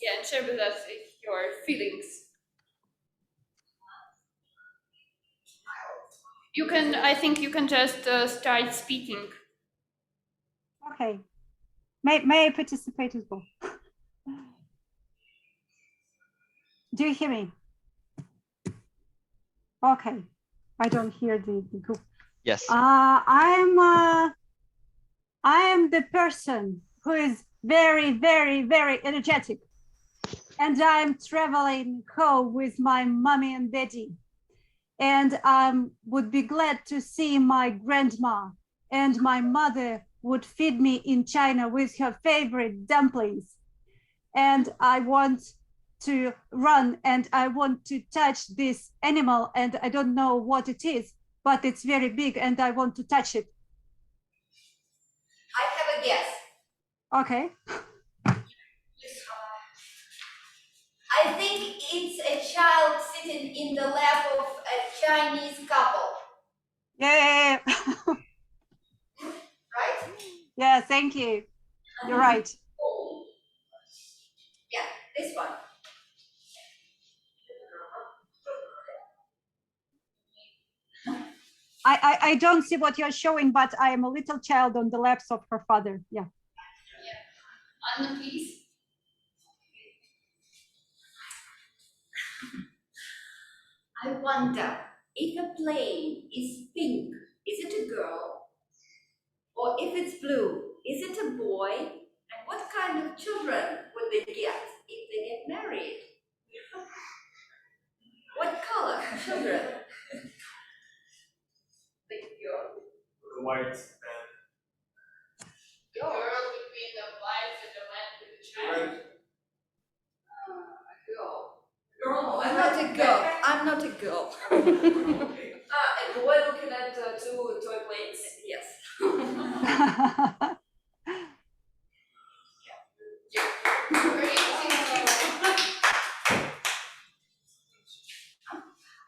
Yeah, and share with us your feelings. You can, I think you can just start speaking. Okay. May I participate as well? Do you hear me? Okay. I don't hear the group. Yes. I am the person who is very, very, very energetic. And I'm traveling home with my mommy and daddy. And I would be glad to see my grandma, and my mother would feed me in China with her favorite dumplings. And I want to run and I want to touch this animal, and I don't know what it is, but it's very big and I want to touch it. I have a guess. Okay. I think it's a child sitting in the lap of a Chinese couple. Yeah. Right? Yeah, thank you. You're right. Yeah, this one. I don't see what you're showing, but I am a little child on the laps of her father. Yeah. Anna, please. I wonder if a plane is pink, is it a girl? Or if it's blue, is it a boy? And what kind of children would they get if they get married? What color children? The girl. The white band. Girl between the wife and the man with the child. Girl. Girl. I'm not a girl. I'm not a girl. A boy looking at two toy planes? Yes.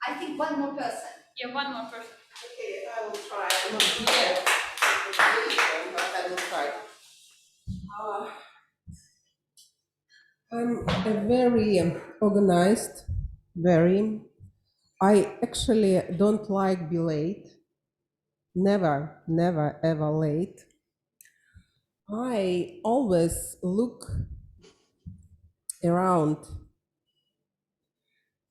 I think one more person. Yeah, one more person. Okay, I will try. I'm not good but I will try. I'm a very organized, very. I actually don't like be late. Never, never, ever late. I always look around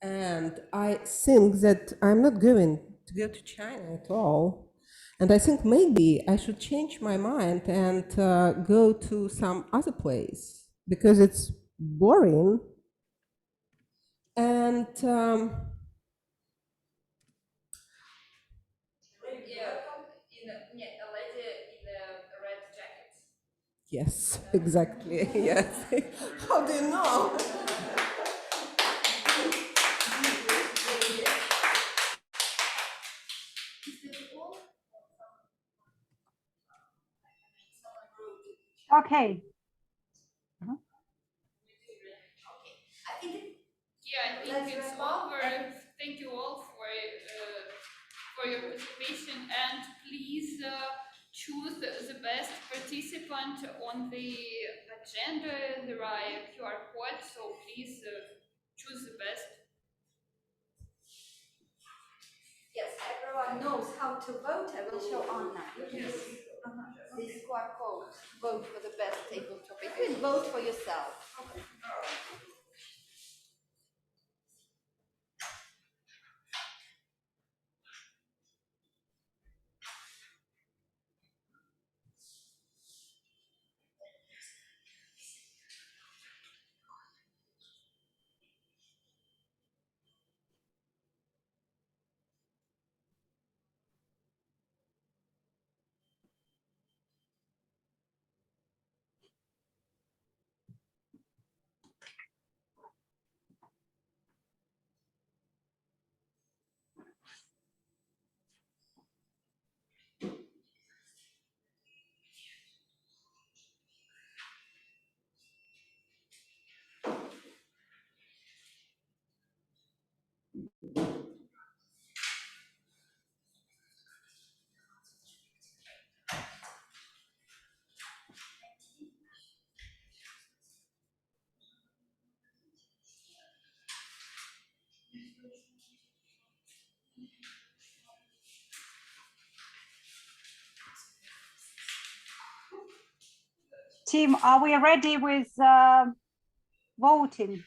and I think that I'm not going to go to China at all. And I think maybe I should change my mind and go to some other place because it's boring. And A lady in a red jacket. yes, exactly. Yes. How do you know? Okay. Yeah, I think it's over. Thank you all for your participation, and please choose the best participant on the agenda. There are QR codes, so please choose the best. Yes, everyone knows how to vote. I will show Anna. Yes. This QR code. Vote for the best table topic. You can vote for yourself. Team, are we ready with voting?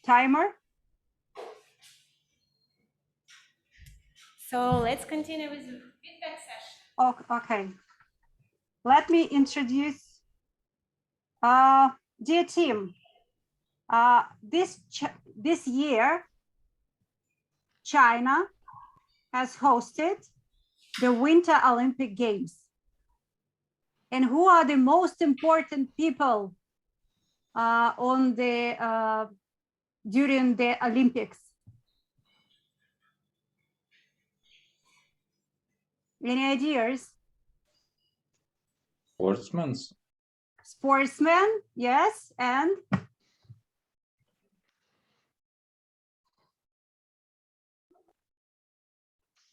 Timer? So let's continue with the feedback session. Oh, okay. Let me introduce, dear team, this year, China has hosted the Winter Olympic Games. And who are the most important people on the during the Olympics? Any ideas? Sportsmen. Sportsmen, yes, and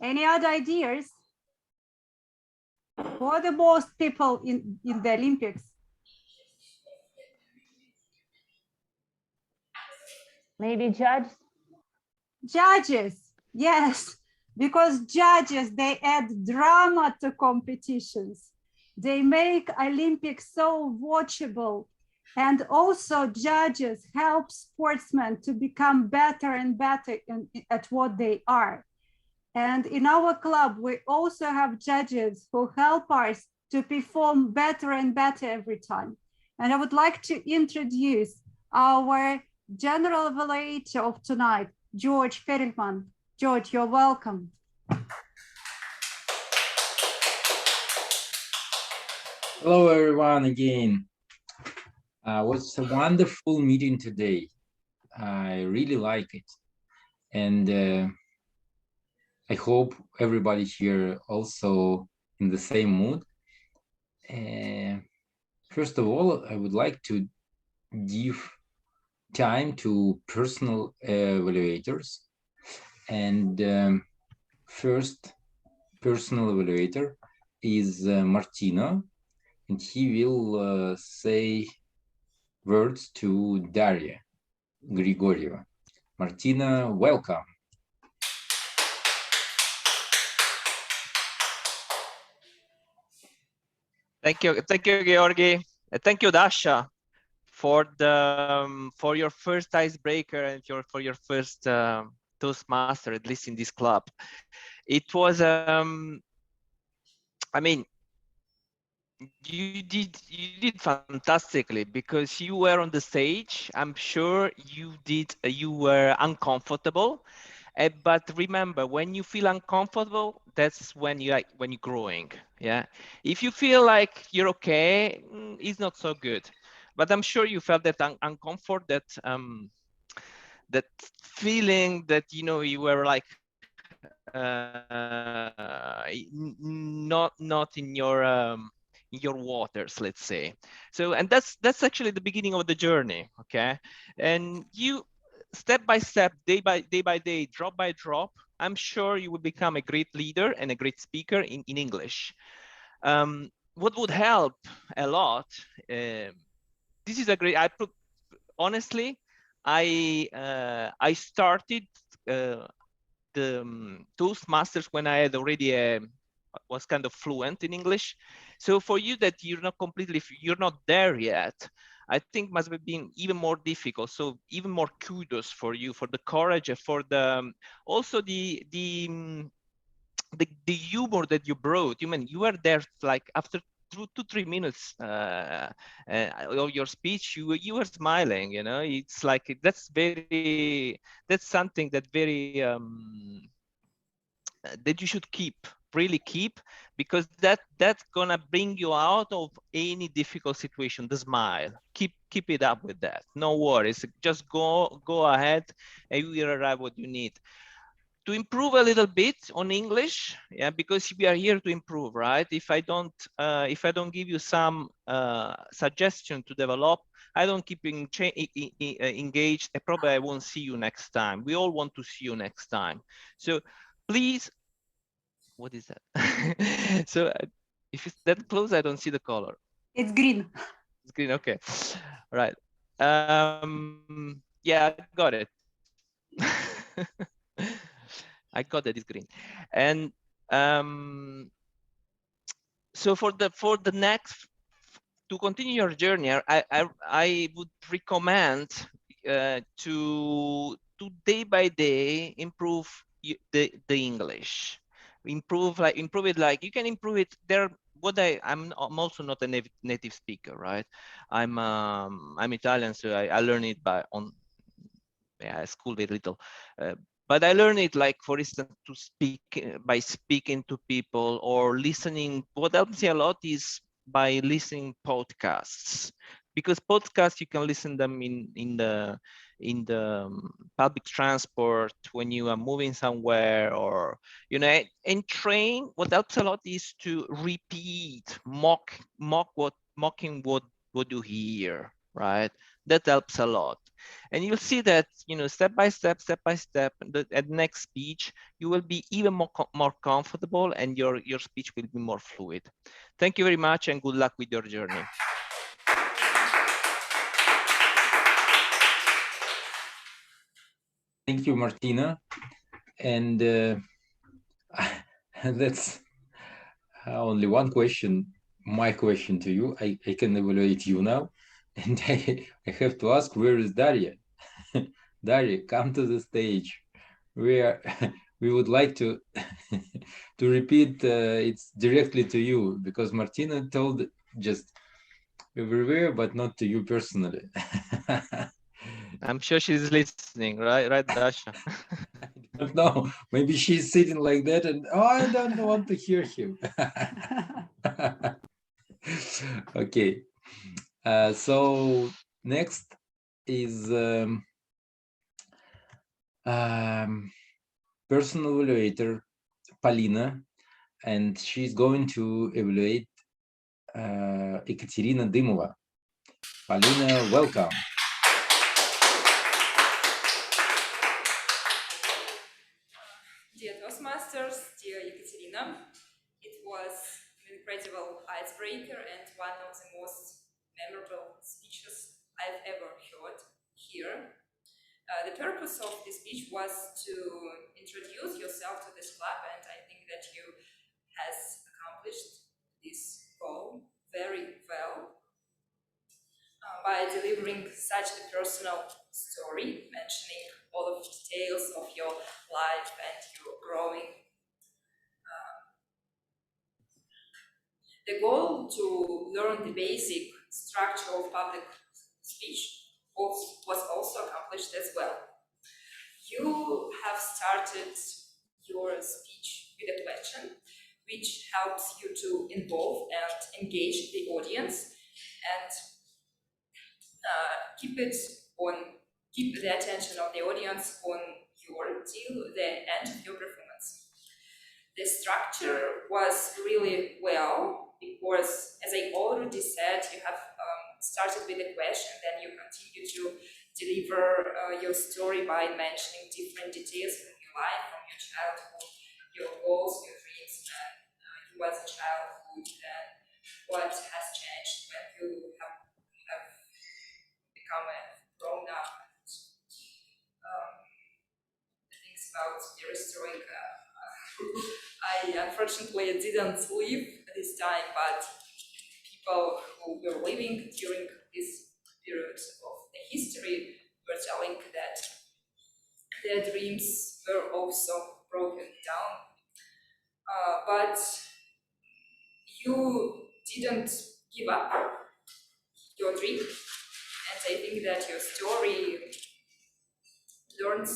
any other ideas? Who are the most people in the Olympics? Maybe judges. Judges, yes, because judges, they add drama to competitions. They make Olympics so watchable. And also judges help sportsmen to become better and better at what they are. And in our club, we also have judges who help us to perform better and better every time. And I would like to introduce our general evaluator of tonight, George Perelman. George, you're welcome. Hello, everyone, again. It was a wonderful meeting today. I really like it. And I hope everybody here also in the same mood. First of all, I would like to give time to personal evaluators. And first personal evaluator is Martina, and he will say words to Daria Grigorieva. Martina, welcome. Thank you, Georgi. Thank you, Dasha, for your first icebreaker and for your first Toastmaster, at least in this club. It was, I mean, you did fantastically because you were on the stage. I'm sure you were uncomfortable. But remember, when you feel uncomfortable, that's when you're growing. Yeah. If you feel like you're okay, it's not so good. But I'm sure you felt that uncomfort, that feeling that you were like not in your waters, let's say. So, and that's actually the beginning of the journey. Okay, and you, step by step, day by day, drop by drop, I'm sure you will become a great leader and a great speaker in English. What would help a lot, this is a great, honestly, I started the Toastmasters when I had already was kind of fluent in English. So for you that you're not there yet, I think must have been even more difficult. So even more kudos for you for the courage and for the also the humor that you brought. You were there like after 2-3 minutes of your speech, you were smiling. It's like that's something that very that you should really keep, because that's gonna bring you out of any difficult situation. The smile, keep it up with that. No worries, just go ahead and you will arrive what you need. To improve a little bit on English, yeah, because we are here to improve, right? If I don't give you some suggestion to develop, I don't keep engaged, probably I won't see you next time. We all want to see you next time. So please, what is that? So if it's that close, I don't see the color. It's green. It's green, okay. All right. Yeah, I got it. I got that it's green. And so for the next, to continue your journey, I would recommend to day by day improve the English. Improve it, like you can improve it there. I'm also not a native speaker, right? I'm Italian, so I learn it school very little. But I learned it, like, for instance, to speak by speaking to people or listening. What helps me a lot is by listening podcasts, because podcasts you can listen them in the public transport when you are moving somewhere, or in train. What helps a lot is to repeat, mocking what you hear, right? That helps a lot. And you'll see that, step by step, at next speech, you will be even more comfortable, and your speech will be more fluid. Thank you very much, and good luck with your journey. Thank you, Martina. And that's only one question. My question to you, I can evaluate you now. And I have to ask, where is Daria? Daria, come to the stage. We would like to to repeat it's directly to you, because Martina told just everywhere, but not to you personally. I'm sure she's listening, right, Dasha? I don't know. Maybe she's sitting like that and, oh, I don't want to hear him. Okay. So next is personal evaluator, Polina, and she's going to evaluate Ekaterina Dymova. Polina, welcome. Dear Toastmasters, dear Ekaterina, it was an incredible icebreaker and one of the most memorable speeches I've ever heard here. The purpose of this speech was to introduce yourself to this club, and I think that you has accomplished this goal very well by delivering such a personal story, mentioning all of the details of your life and your growing. The goal to learn the basic structure of public speech was also accomplished as well. You have started your speech with a question, which helps you to involve and engage the audience and keep the attention of the audience on till the end of your performance. The structure was really well, because, as I already said, you have started with a question, then you continue to deliver your story by mentioning different details from your life, from your childhood, your goals, your dreams, and you as a childhood, and what has changed when you have become a grown up. Things about the restoring. I unfortunately didn't live this time, but people who were living during this period of the history were telling that their dreams were also broken down. But you didn't give up your dream, and I think that your story learn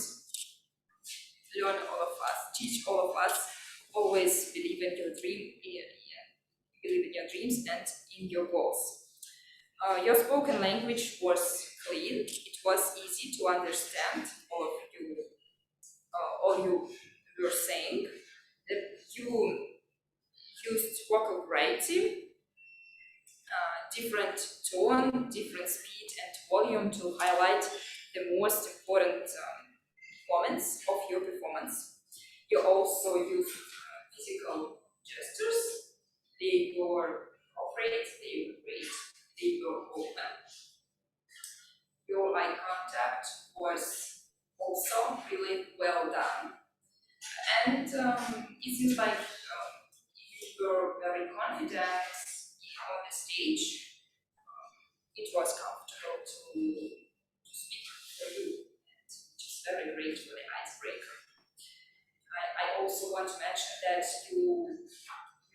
all of us, teach all of us, always believe in your dream, believe in your dreams and in your goals. Your spoken language was clean. It was easy to understand all you were saying. You used vocal variety, different tone, different speed and volume to highlight the most important moments of your performance. You also used physical gestures. They were appropriate, they were great, they were open. Your eye contact was also really well done. And it seems like you were very confident on the stage. It was comfortable to speak for you, and which is very great for the icebreaker. I also want to mention that you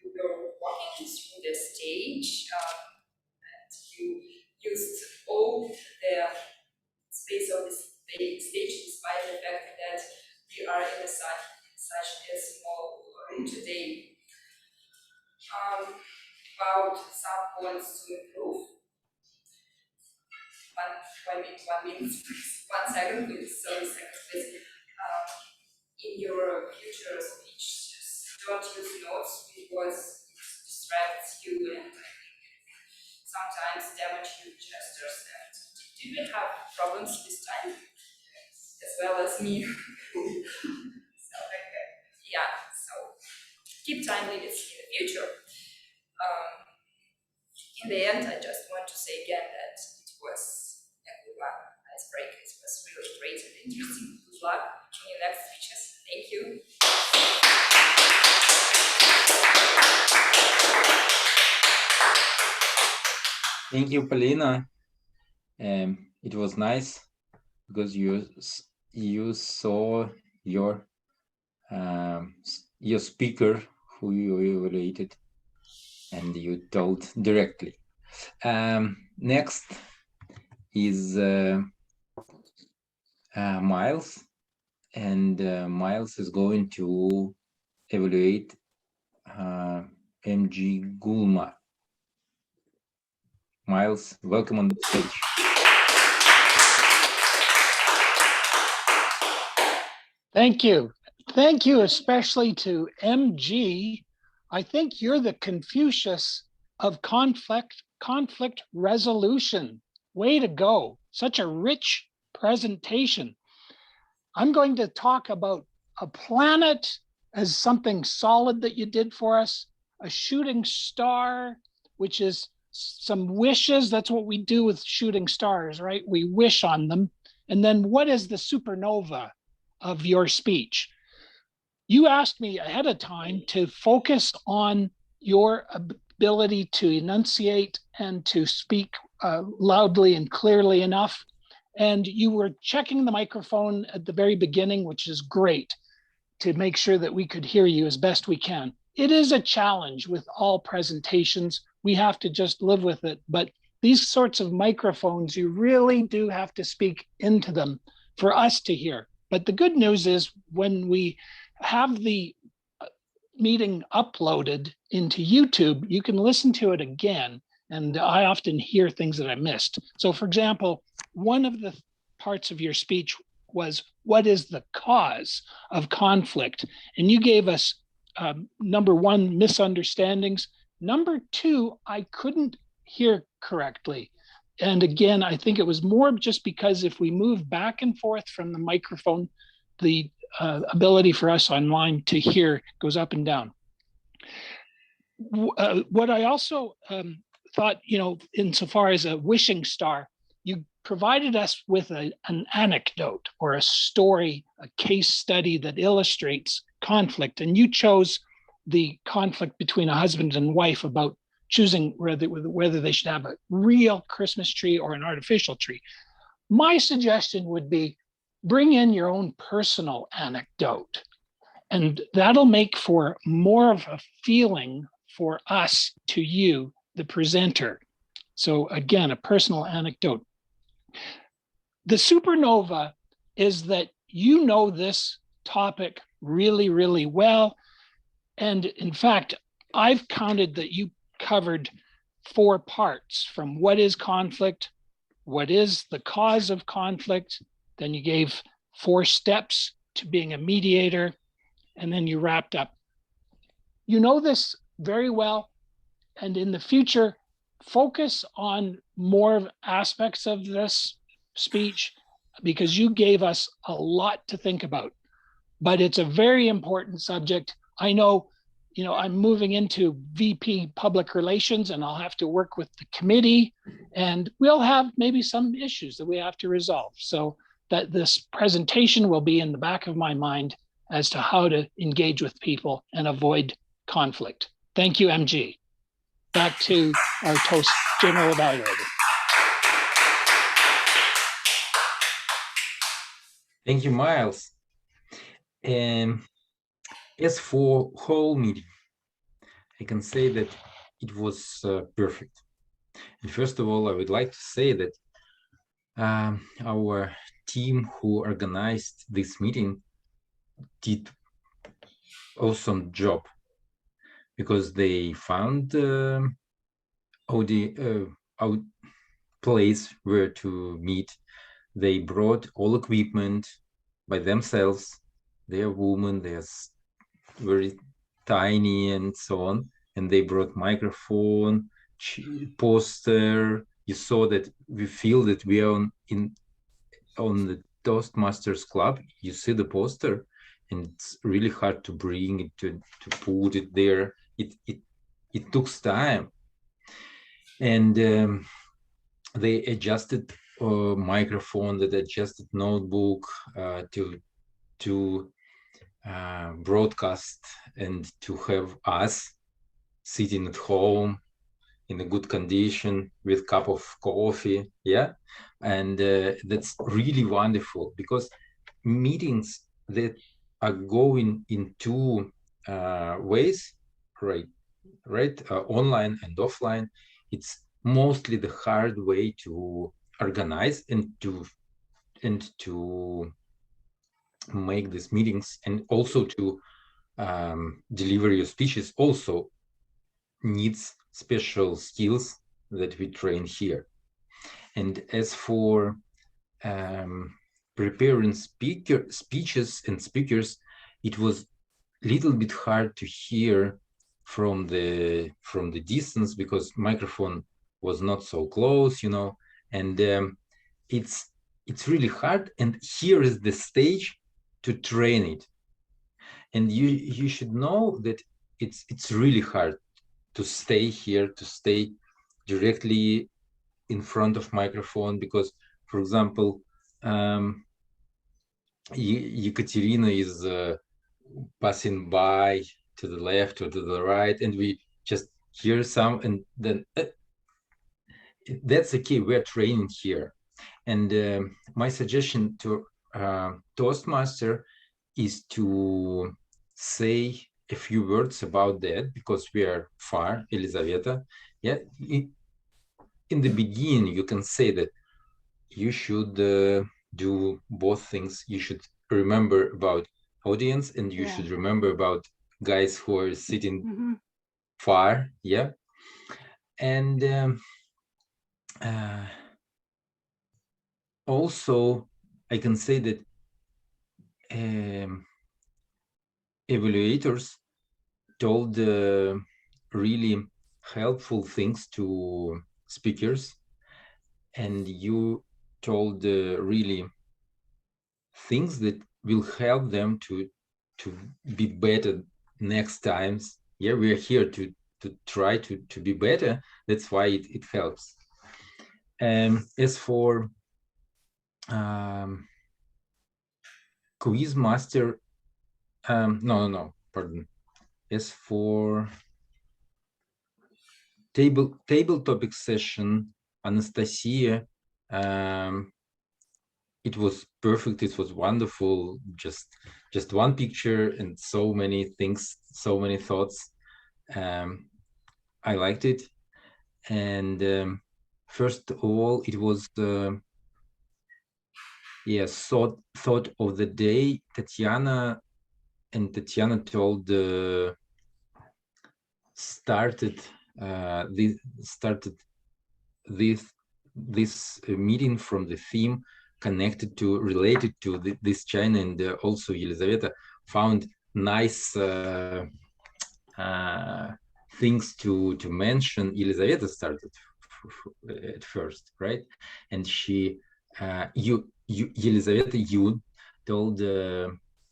were walking through the stage, and you used all the space of the stage despite the fact that we are in such a small room today. About some points to improve. One minute, please. 1 second, please. Sorry, second, please. In your future speeches, don't use notes because it distracts you and sometimes damage your gestures. And did you have problems this time? As well as me. So, yeah, so keep time limits in the future. In the end, I just want to say again that it was a good one. Icebreaker. It was really great and interesting. Good luck in your next speeches. Thank you. Thank you, Polina. It was nice because you saw your speaker who you evaluated, and you told directly. Next is Miles, and Miles is going to evaluate MG Gulma. Miles, welcome on the stage. Thank you. Thank you especially to MG. I think you're the Confucius of conflict resolution. Way to go. Such a rich presentation. I'm going to talk about a planet as something solid that you did for us, a shooting star, which is some wishes. That's what we do with shooting stars, right? We wish on them. And then what is the supernova of your speech? You asked me ahead of time to focus on your ability to enunciate and to speak loudly and clearly enough. And you were checking the microphone at the very beginning, which is great, to make sure that we could hear you as best we can. It is a challenge with all presentations. We have to just live with it. But these sorts of microphones, you really do have to speak into them for us to hear. But the good news is when we have the meeting uploaded into YouTube, you can listen to it again. And I often hear things that I missed. So for example, one of the parts of your speech was, what is the cause of conflict? And you gave us number one, misunderstandings. Number two, I couldn't hear correctly. And again, I think it was more just because if we move back and forth from the microphone, the ability for us online to hear goes up and down. What I also thought, insofar as a wishing star, you provided us with an anecdote or a story, a case study that illustrates conflict. And you chose the conflict between a husband and wife about choosing whether they should have a real Christmas tree or an artificial tree. My suggestion would be bring in your own personal anecdote, and that'll make for more of a feeling for us to you, the presenter. So again, a personal anecdote. The supernova is that you know this topic really, really well. And in fact, I've counted that you covered 4 parts, from what is conflict, what is the cause of conflict, then you gave 4 steps to being a mediator, and then you wrapped up. You know this very well, and in the future, focus on more aspects of this speech because you gave us a lot to think about. But it's a very important subject. I know, I'm moving into VP Public Relations, and I'll have to work with the committee, and we'll have maybe some issues that we have to resolve. So that this presentation will be in the back of my mind as to how to engage with people and avoid conflict. Thank you, MG. Back to our Toast General Evaluator. Thank you, Miles. And as for whole meeting, I can say that it was perfect. And first of all, I would like to say that our team who organized this meeting did awesome job, because they found our place where to meet. They brought all equipment by themselves. They are women, they are very tiny and so on. And they brought microphone, poster. You saw that we feel that we are on the Toastmasters Club. You see the poster, and it's really hard to bring it to put it there. It took time, and they adjusted microphone, that adjusted notebook to broadcast and to have us sitting at home in a good condition with cup of coffee. Yeah, and that's really wonderful, because meetings that are going in two ways, right, online and offline, it's mostly the hard way to organize and to make these meetings, and also to deliver your speeches also needs special skills that we train here. And as for preparing speeches and speakers, it was a little bit hard to hear from the distance, because microphone was not so close, you know, and it's really hard. And here is the stage to train it. And you should know that it's really hard to stay here, to stay directly in front of microphone, because, for example, Ekaterina is passing by to the left or to the right, and we just hear some, and then that's the key. We're training here. And my suggestion to Toastmaster is to say a few words about that, because we are far, Elizaveta. Yeah, in the beginning, you can say that you should do both things. You should remember about audience, and you should remember about guys who are sitting far. Yeah, and also I can say that evaluators told really helpful things to speakers, and you told really things that will help them to be better next times. Yeah, we are here to try to be better. That's why it helps. As for quiz master, pardon. As for table topic session, Anastasia, it was perfect. It was wonderful. Just one picture and so many things, so many thoughts. I liked it. And first of all, it was the thought of the day. Tatiana told started this meeting from the theme related to this China, and also Elizaveta found nice things to mention. Elizaveta started at first, right? And she Elizaveta, you told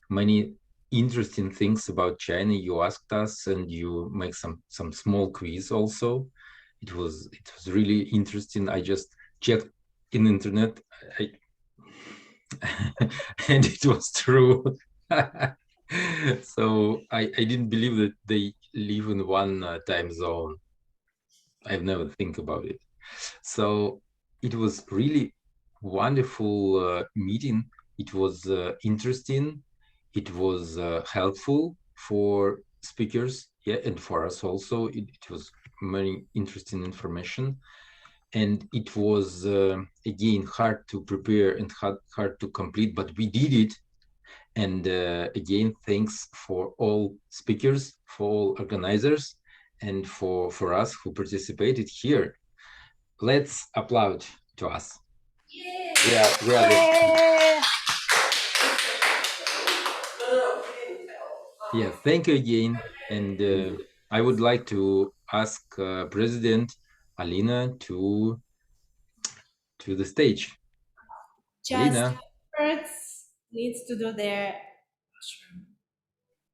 many interesting things about China. You asked us, and you make some small quiz also. It was really interesting. I just checked in the internet, and it was true. So I didn't believe that they live in one time zone. I've never think about it. So it was really wonderful meeting. It was interesting. It was helpful for speakers, yeah, and for us also. It was very interesting information, and it was again hard to prepare and hard to complete, but we did it. And again, thanks for all speakers, for all organizers, and for us who participated here. Let's applaud to us. We are the, yeah, thank you again. And I would like to ask President Alina to the stage. Just Alina. experts needs to do their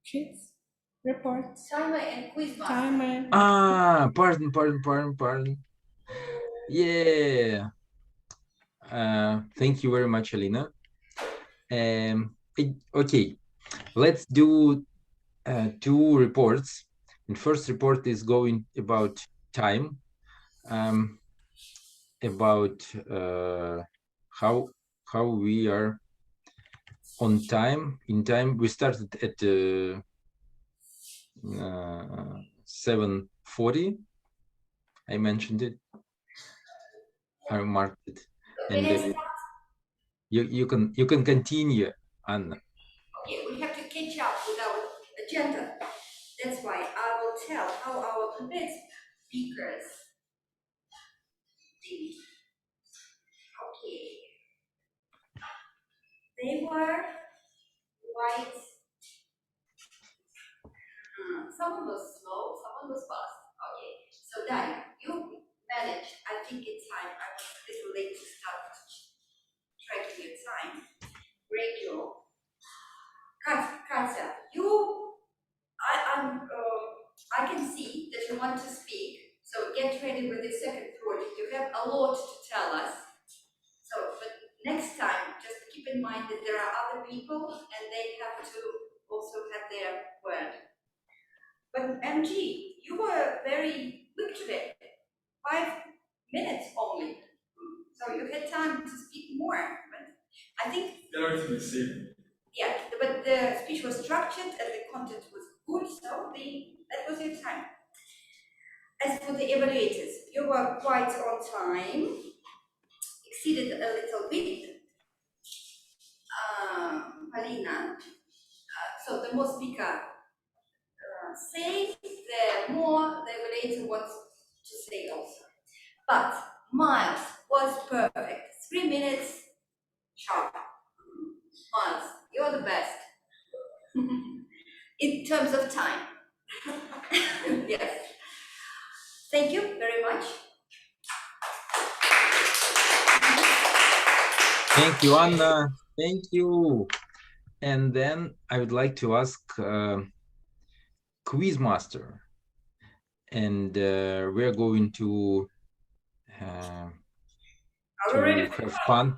sheets, report. Timer and quiz master. Timer. Ah, pardon. Yeah. Thank you very much, Alina. Okay, let's do two reports. And first report is going about time, about how we are on time. In time, we started at 7:40. I mentioned it. I marked it, and you can continue, Anna. Okay, we have to catch up with our agenda. That's why I will tell how our prepared speakers did. Okay. They were quite, someone was slow, someone was fast. Okay, so Daniel, you managed. I think in time, I was a little late to start tracking your time. Great job. Katya, I can see that you want to speak, so get ready with the second project. You have a lot to tell us. So, but next time, just keep in mind that there are other people and they have to also have their word. But MG, you were very quick today. 5 minutes only. So you had time to speak more. But I think everything is same. yeah, but the speech was structured and the content was good, so that was your time. As for the evaluators, you were quite on time, exceeded a little bit. Alina, so the more speaker says, the more the evaluator wants to say also. But Miles was perfect. 3 minutes sharp. Miles, you're the best. In terms of time. Yes. Thank you very much. Thank you, Anna. Thank you. And then I would like to ask Quizmaster. And we're going to have fun.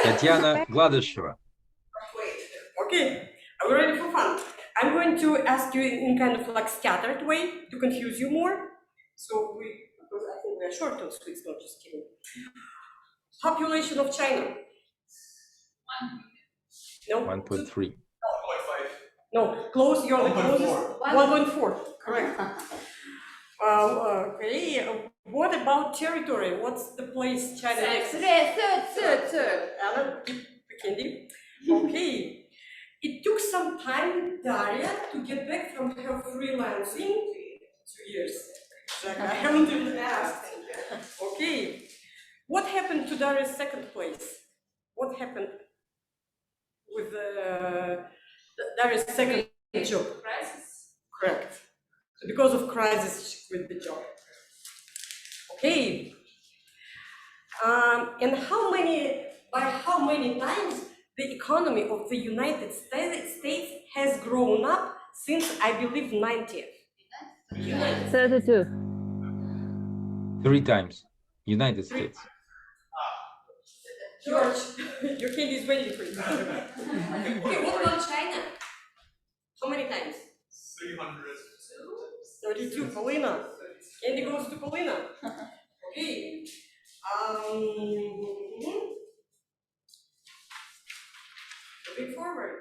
Tatiana Gladышeva. Okay, are we ready for fun? I'm going to ask you in kind of like scattered way to confuse you more. So because I think we are short on sweets, not just kidding. Population of China. No. 1.3. No, close. You're the closest. 1.4. Correct. Okay. What about territory? What's the place China is? Third. Alan, candy. Okay. It took some time, Daria, to get back from her freelancing. 2 years. Like I haven't even asked. Okay. What happened to Daria's second place? What happened with Daria's second job? Crisis. Correct. So because of crisis, she quit the job. Okay. And by how many times the economy of the United States has grown up since, I believe, 90th? 32. 3 times. United States. George, your hand is waiting for you. Okay, what about China? How many times? 32, Paulina. Candy goes to Paulina. Okay. Moving forward.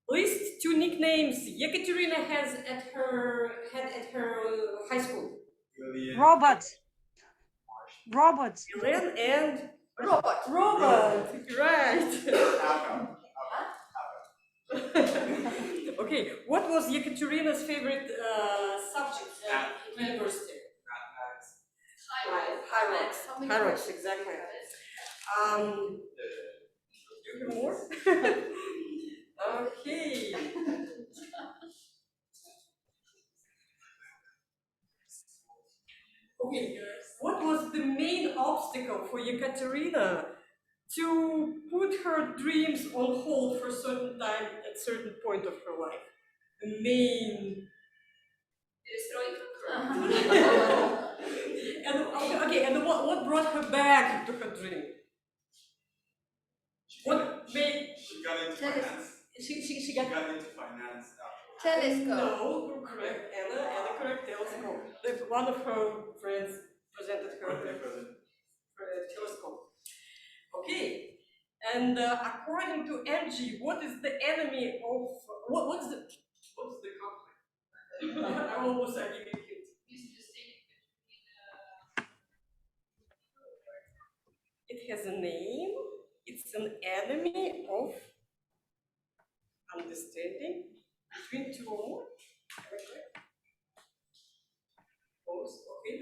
List 2 nicknames Yekaterina had at her high school. Robot. Robot. Ellen and Robot. Robot. Right. Okay. What was Yekaterina's favorite subject at university? High rocks, exactly. Do you hear more? Okay. Okay. What was the main obstacle for Yekaterina to put her dreams on hold for a certain time at certain point of her life? The main. And what brought her back to her dream? What made She got into finance. she got into finance. Telescope. No, correct. Anna, correct. Telescope. One of her friends presented her the telescope. Okay. And according to MG, what is the enemy of what's the conflict? I almost said give you a hint. It has a name. It's an enemy of understanding between two or more. Okay.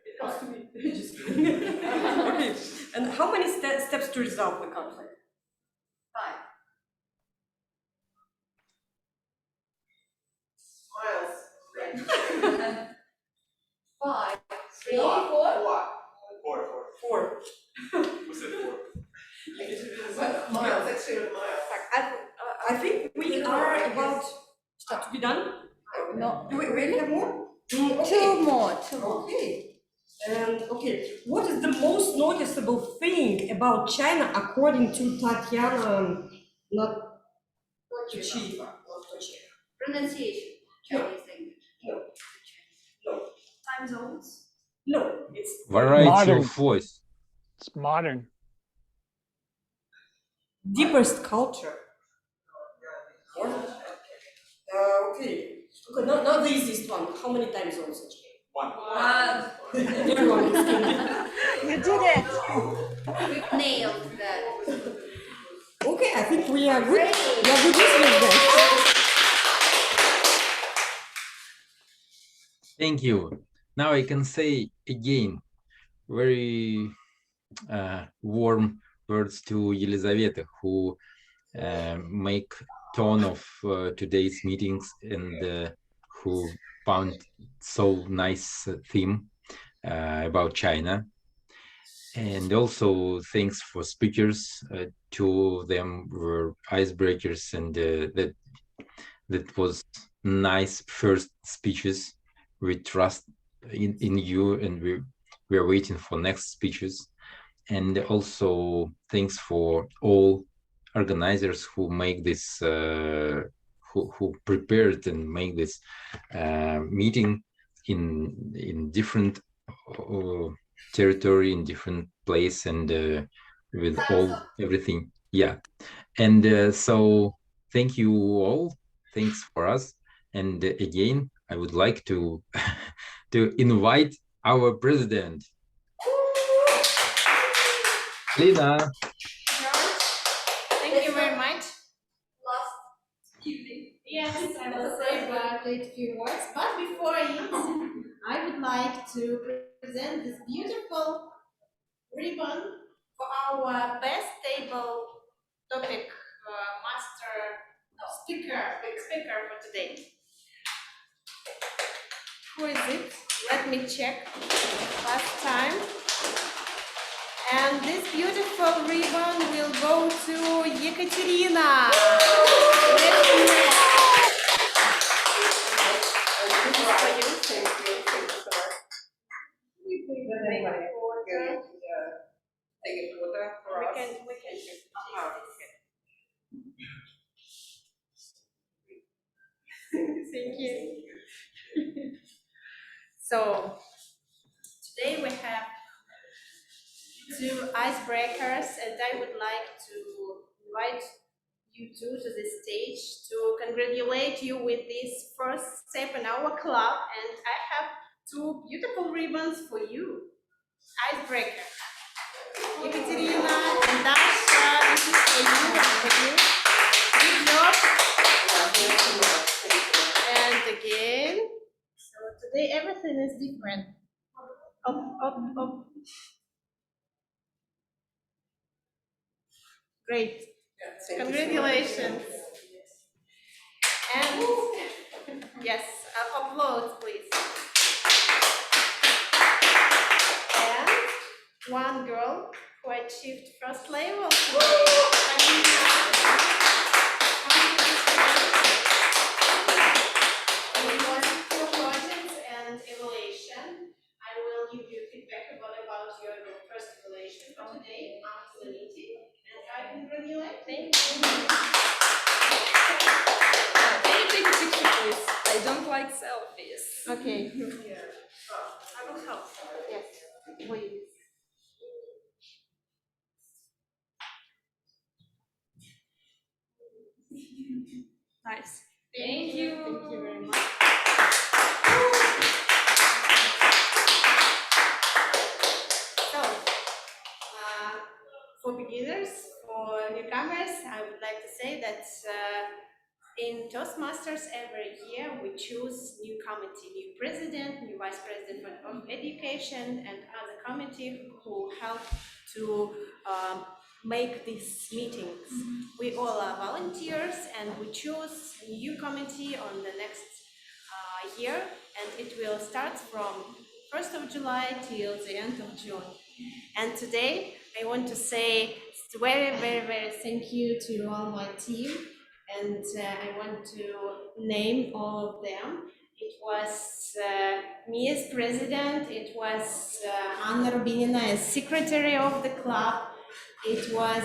It has to be just okay. And how many steps to resolve the conflict? 5. Smiles. 5, 3, 4. 4. 4. Who said 4? Miles. I think we are about to be done. No. Do we really have more? Okay. 2 more. Okay. And what is the most noticeable thing about China according to Tatiana? Not Tochi. Pronunciation. Chinese English. No. Time zones. No. It's Variety Modern. of voice. It's modern. deepest culture. Okay. Not the easiest one. How many time zones? 1. Everyone is kidding. You did it. We've nailed that. Okay, I think we are good. We are good listeners then. Thank you. Now I can say again very warm words to Елизавета, who make tone of today's meetings and who found so nice theme about China. And also thanks for speakers. 2 of them were icebreakers, and that was nice first speeches. We trust in you, and we are waiting for next speeches. And also thanks for all organizers who make this, who prepared and make this meeting in different territory, in different place, and with everything. Yeah, and so thank you all. Thanks for us. And again, I would like to to invite our president, Lina. Thank you very much. Last evening. Yes, I will say about it a few words. But before it, I would like to present this beautiful ribbon for our best table topic speaker for today. Who is it? Let me check last time. And this beautiful ribbon will go to Yekaterina. you. So today we have 2 icebreakers, and I would like to invite you two to the stage to congratulate you with this first step in our club. And I have 2 beautiful ribbons for you. Icebreaker. Ekaterina and Dasha, this is for you and for you. Good job. And again. So today everything is different. Up, up, up. Great. Congratulations. And yes, applause, please. And one girl who achieved first level. Projects and evaluation. I will give you feedback about your first evaluation for today after the meeting, and I congratulate. Thank you. Can you take a picture, please? I don't like selfies. Okay. I will help. Yes, please. Nice. Thank you. Thank you very much. So, for beginners, for newcomers, I would like to say that in Toastmasters every year we choose new committee, new president, new vice president of education, and other committee who help to make these meetings. We all are volunteers, and we choose a new committee on the next year, and it will start from 1st of July till the end of June. And today I want to say very, very, very thank you to all my team, and I want to name all of them. It was me as president, it was Anna Rubinina as secretary of the club, it was,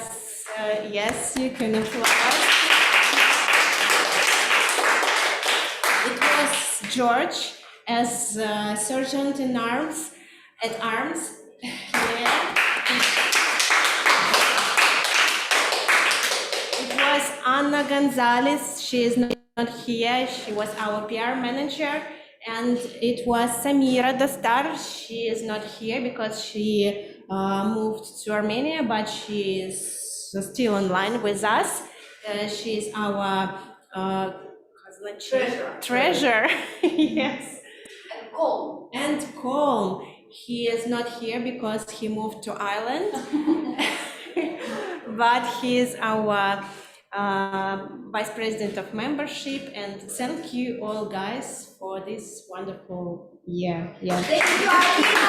yes, you can applaud. It was George as sergeant in arms, at arms. Yeah. It was Anna Gonzalez. She is not here. She was our PR manager. And it was Samira Dastar. She is not here because she moved to Armenia, but she is still online with us. She is our treasure. Yes. And calm. And calm. He is not here because he moved to Ireland, but he is our vice president of membership. And thank you all guys for this wonderful year. Yeah. Thank you, Alina.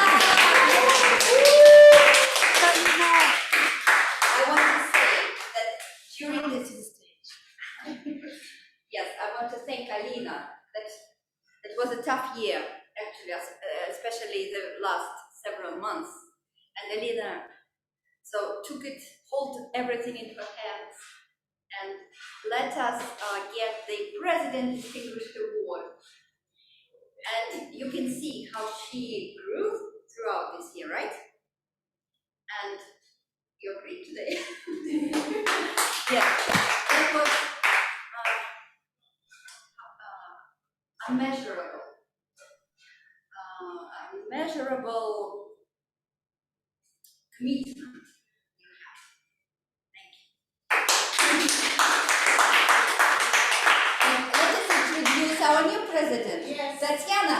I want to say that during this stage, yes, I want to thank Alina that it was a tough year, actually, especially the last several months. And Alina took it, hold everything in her hands, and let us get the President Distinguished Award. And you can see how she grew throughout this year, right? And you're great today. Yeah, that was unmeasurable. Unmeasurable commitment. And let us introduce our new president, yes. Tatiana.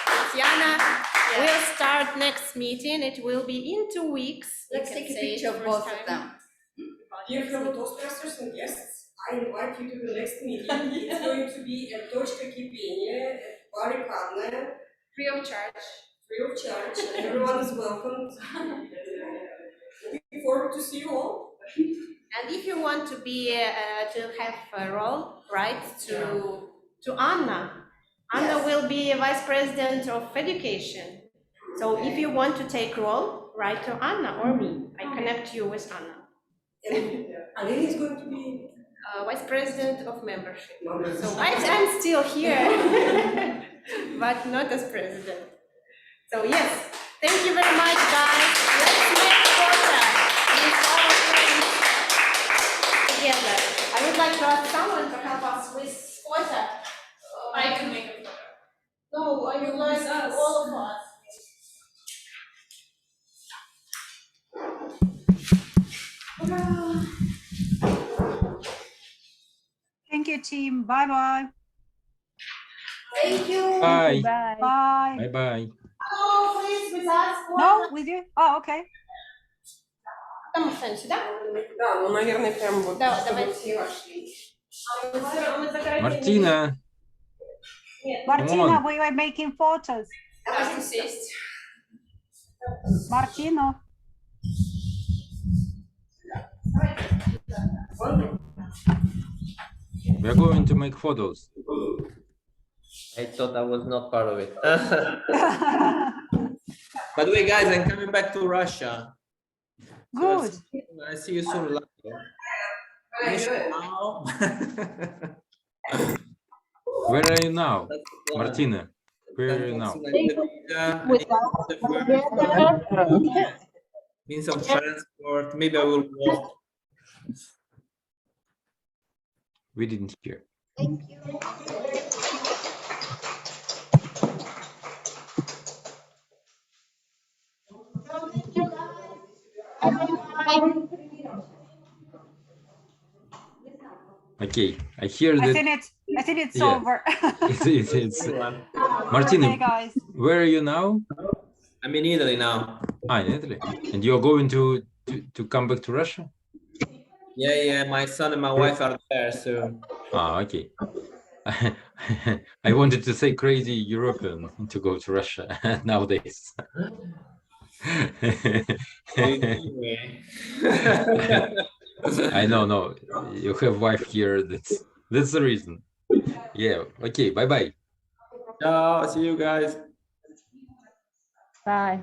Tatiana will start next meeting. It will be in 2 weeks. Let's take a picture of both of them. Dear fellow Toastmasters and guests, I invite you to the next meeting. It's going to be at Точка Кипения at Barricadne. Free of charge. Free of charge. Everyone is welcome. Looking forward to see you all. And if you want to be to have a role, write to Anna. Anna Yes. will be vice president of education. So if you want to take role, write to Anna or me. I connect you with Anna. And Alina is going to be. Vice President of Membership. So I'm still here, but not as President. So yes, thank you very much, guys. Let's make photo with our friends together. I would like to ask someone to help us with photo. I can make a photo. No, I would like all of us. Thank you, team. Bye-bye. Thank you. Bye. Bye. Bye. Bye-bye. Oh, please, with us. No, with you? Oh, okay. Там останемся, да? Да, ну, наверное, прям вот. Да, давайте вошли. Martina. Martina, we were making photos. Можно сесть. Martino. We are going to make photos. I thought I was not part of it. By the way, guys, I'm coming back to Russia. Good. So I see you soon. Now. Where are you now, Martina? Where are you now? Means of transport. Maybe I will walk. We didn't hear. Thank you. Okay, I hear that. I think it's yeah, over. it's Martina, okay, guys. where are you now? I'm in Italy now. Ah, in Italy. And you're going to come back to Russia? Yeah, my son and my wife are there, so. Ah, okay. I wanted to say crazy European to go to Russia nowadays. I know, no, you have wife here. That's the reason. Yeah. Okay. Bye bye. Ciao. See you guys. Bye.